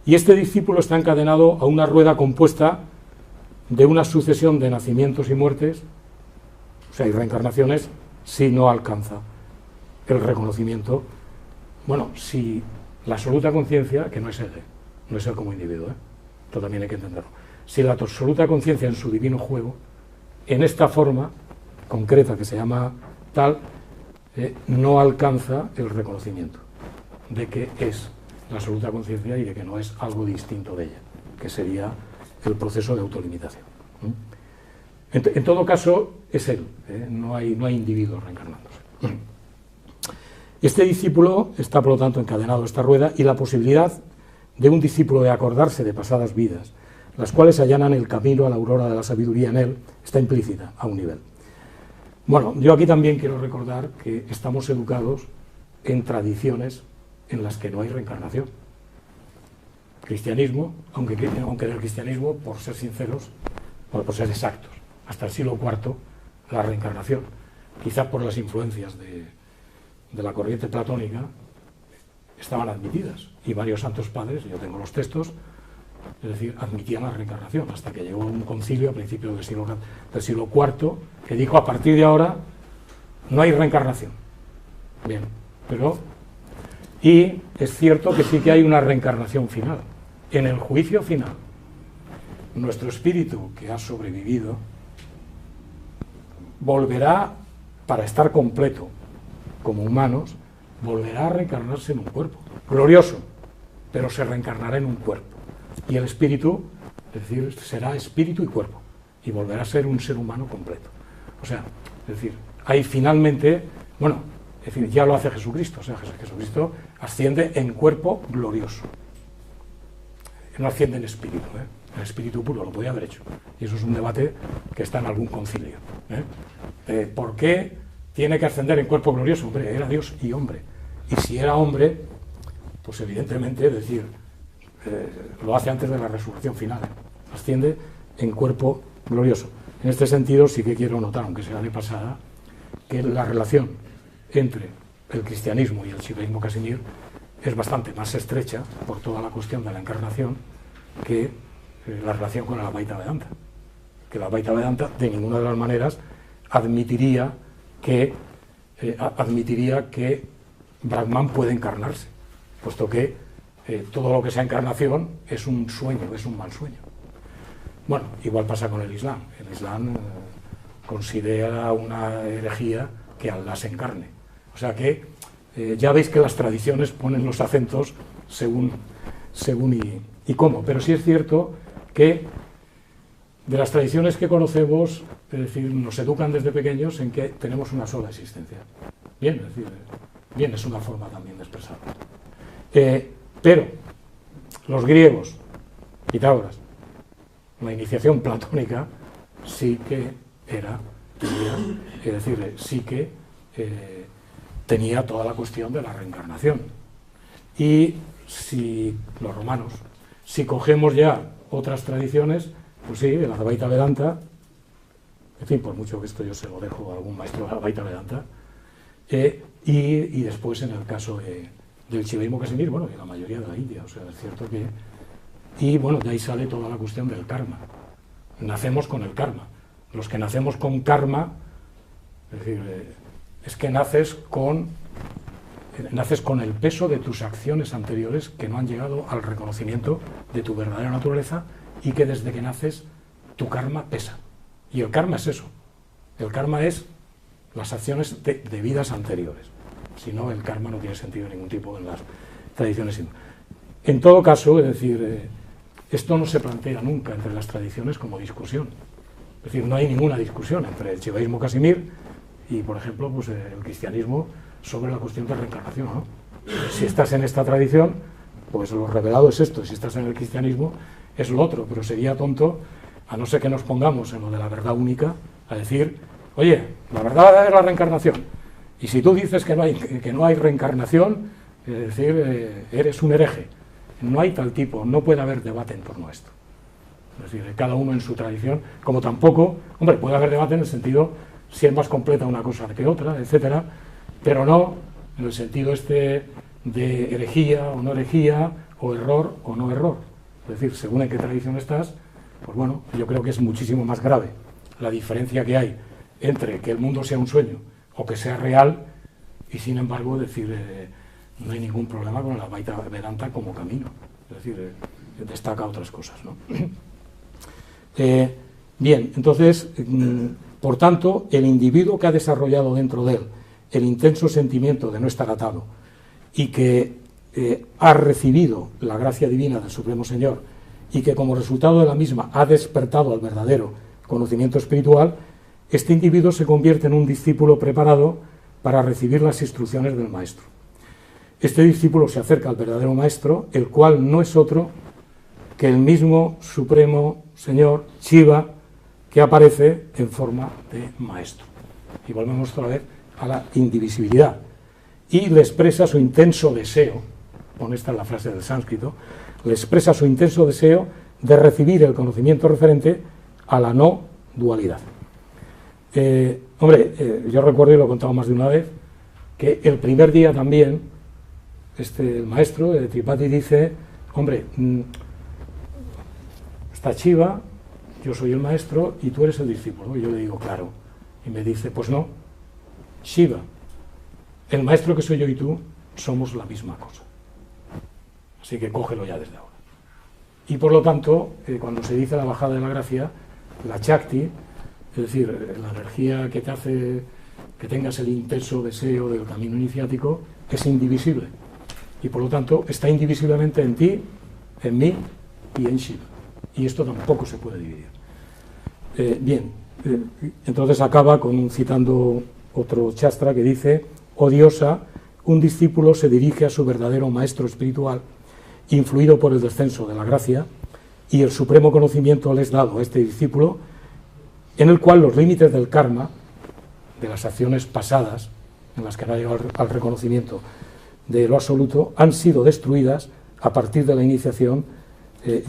Y este discípulo está encadenado a una rueda compuesta de una sucesión de nacimientos y muertes, o sea, y reencarnaciones, si no alcanza el reconocimiento. Bueno, si la absoluta conciencia, que no es él como individuo, esto también hay que entenderlo, si la absoluta conciencia en su divino juego, en esta forma concreta que se llama tal, no alcanza el reconocimiento de que es la absoluta conciencia y de que no es algo distinto de ella, que sería el proceso de autolimitación. En todo caso, es él, no hay individuos reencarnándose. Este discípulo está, por lo tanto, encadenado a esta rueda, y la posibilidad de un discípulo de acordarse de pasadas vidas, las cuales allanan el camino a la aurora de la sabiduría en él, está implícita a un nivel. Bueno, yo aquí también quiero recordar que estamos educados en tradiciones en las que no hay reencarnación. Cristianismo, aunque en el cristianismo, por ser sinceros, por ser exactos, hasta el siglo IV, la reencarnación, quizás por las influencias de la corriente platónica, estaban admitidas, y varios santos padres, yo tengo los textos, es decir, admitían la reencarnación, hasta que llegó un concilio a principios del siglo IV, que dijo, a partir de ahora no hay reencarnación. Bien, pero... Y es cierto que sí que hay una reencarnación final. En el juicio final, nuestro espíritu que ha sobrevivido volverá, para estar completo como humanos, volverá a reencarnarse en un cuerpo glorioso, pero se reencarnará en un cuerpo. Y el espíritu, es decir, será espíritu y cuerpo, y volverá a ser un ser humano completo. O sea, es decir, ahí finalmente, bueno, es decir, ya lo hace Jesucristo, o sea, Jesucristo asciende en cuerpo glorioso, no asciende en espíritu, el espíritu puro, lo podía haber hecho. Y eso es un debate que está en algún concilio. ¿Por qué tiene que ascender en cuerpo glorioso? Hombre, era Dios y hombre. Y si era hombre, pues evidentemente, es decir, lo hace antes de la resurrección final. Asciende en cuerpo glorioso. En este sentido sí que quiero notar, aunque sea de pasada, que la relación entre el cristianismo y el shivaísmo Casimir es bastante más estrecha por toda la cuestión de la encarnación que la relación con el Advaita Vedanta. Que el Advaita Vedanta de ninguna de las maneras admitiría que Brahman puede encarnarse, puesto que todo lo que sea encarnación es un sueño, es un mal sueño. Bueno, igual pasa con el Islam. El Islam considera una herejía que Allah se encarne. O sea que ya veis que las tradiciones ponen los acentos según y cómo. Pero sí es cierto que de las tradiciones que conocemos, es decir, nos educan desde pequeños en que tenemos una sola existencia. Bien, es decir, bien, es una forma también de expresarlo. Pero los griegos, Pitágoras, la iniciación platónica sí que tenía toda la cuestión de la reencarnación. Y si los romanos, si cogemos ya otras tradiciones, pues sí, el Advaita Vedanta, en fin, por mucho que esto yo se lo dejo a algún maestro de Advaita Vedanta, y después en el caso del shivaísmo Casimir, bueno, y la mayoría de la India, o sea, es cierto que... Y bueno, de ahí sale toda la cuestión del karma. Nacemos con el karma. Los que nacemos con karma, es decir, es que naces con el peso de tus acciones anteriores que no han llegado al reconocimiento de tu verdadera naturaleza y que desde que naces tu karma pesa. Y el karma es eso. El karma es las acciones de vidas anteriores. Si no, el karma no tiene sentido ningún tipo en las tradiciones hindúes. En todo caso, es decir, esto no se plantea nunca entre las tradiciones como discusión. Es decir, no hay ninguna discusión entre el shivaísmo Casimir y, por ejemplo, pues, el cristianismo sobre la cuestión de reencarnación, ¿no? Si estás en esta tradición, pues lo revelado es esto. Si estás en el cristianismo, es lo otro. Pero sería tonto, a no ser que nos pongamos en lo de la verdad única, a decir, oye, la verdad es la reencarnación. Y si tú dices que no hay reencarnación, es decir, eres un hereje. No hay tal tipo, no puede haber debate en torno a esto. Es decir, cada uno en su tradición, como tampoco, hombre, puede haber debate en el sentido si es más completa una cosa que otra, etcétera, pero no en el sentido este de herejía o no herejía, o error o no error. Es decir, según en qué tradición estás, pues bueno, yo creo que es muchísimo más grave la diferencia que hay entre que el mundo sea un sueño o que sea real, y sin embargo decir no hay ningún problema con el Advaita Vedanta como camino. Es decir, destaca otras cosas, ¿no? Bien, entonces, por tanto, el individuo que ha desarrollado dentro de él el intenso sentimiento de no estar atado y que ha recibido la gracia divina del Supremo Señor y que como resultado de la misma ha despertado al verdadero conocimiento espiritual, este individuo se convierte en un discípulo preparado para recibir las instrucciones del maestro. Este discípulo se acerca al verdadero maestro, el cual no es otro que el mismo Supremo Señor, Shiva, que aparece en forma de maestro. Y volvemos otra vez a la indivisibilidad. Y le expresa su intenso deseo, pone esta en la frase del sánscrito, le expresa su intenso deseo de recibir el conocimiento referente a la no dualidad. Yo recuerdo, y lo he contado más de una vez, que el primer día también, el maestro de Tripati dice, hombre, está Shiva, yo soy el maestro y tú eres el discípulo. Y yo le digo, claro. Y me dice, pues no, Shiva, el maestro que soy yo y tú, somos la misma cosa. Así que cógelo ya desde ahora. Y por lo tanto, cuando se dice la bajada de la gracia, la Shakti, es decir, la energía que te hace que tengas el intenso deseo del camino iniciático, es indivisible. Y por lo tanto, está indivisiblemente en ti, en mí y en Shiva. Y esto tampoco se puede dividir. Entonces acaba citando otro Shastra que dice, oh diosa, un discípulo se dirige a su verdadero maestro espiritual, influido por el descenso de la gracia, y el supremo conocimiento le es dado a este discípulo, en el cual los límites del karma, de las acciones pasadas, en las que no ha llegado al reconocimiento de lo absoluto, han sido destruidas a partir de la iniciación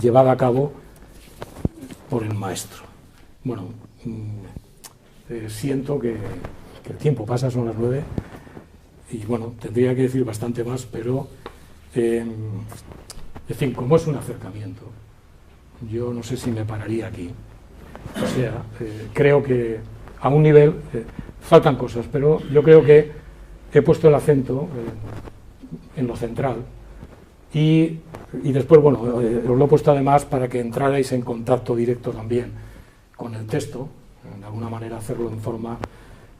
llevada a cabo por el maestro. Bueno, siento que el tiempo pasa, son las 9, y bueno, tendría que decir bastante más, pero en fin, como es un acercamiento, yo no sé si me pararía aquí. O sea, creo que a un nivel faltan cosas, pero yo creo que he puesto el acento en lo central y después, bueno, os lo he puesto además para que entrarais en contacto directo también con el texto, de alguna manera hacerlo en forma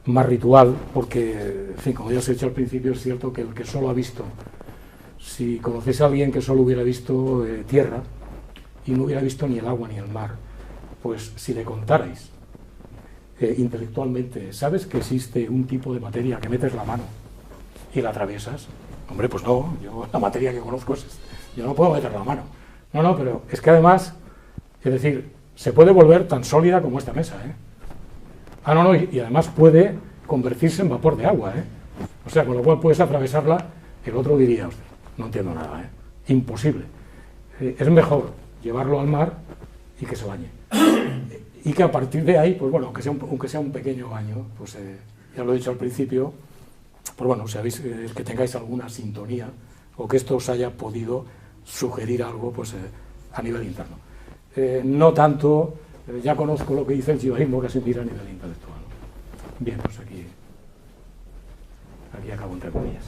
más ritual, porque, en fin, como ya os he dicho al principio, es cierto que el que solo ha visto, si conocéis a alguien que solo hubiera visto tierra y no hubiera visto ni el agua ni el mar, pues si le contarais intelectualmente, ¿sabes que existe un tipo de materia que metes la mano y la atraviesas? Hombre, pues no, yo la materia que conozco es esta. Yo no puedo meter la mano. No, pero es que además, es decir, se puede volver tan sólida como esta mesa, ¿eh? No, y además puede convertirse en vapor de agua, ¿eh? O sea, con lo cual puedes atravesarla, el otro diría, no entiendo nada, ¿eh? Imposible. Es mejor llevarlo al mar y que se bañe. Y que a partir de ahí, pues bueno, aunque sea un pequeño baño, pues ya lo he dicho al principio, pues bueno, sabéis que tengáis alguna sintonía o que esto os haya podido sugerir algo pues a nivel interno. No tanto, ya conozco lo que dice el shivaísmo, que se mira a nivel intelectual. Bien, pues aquí acabo entre comillas.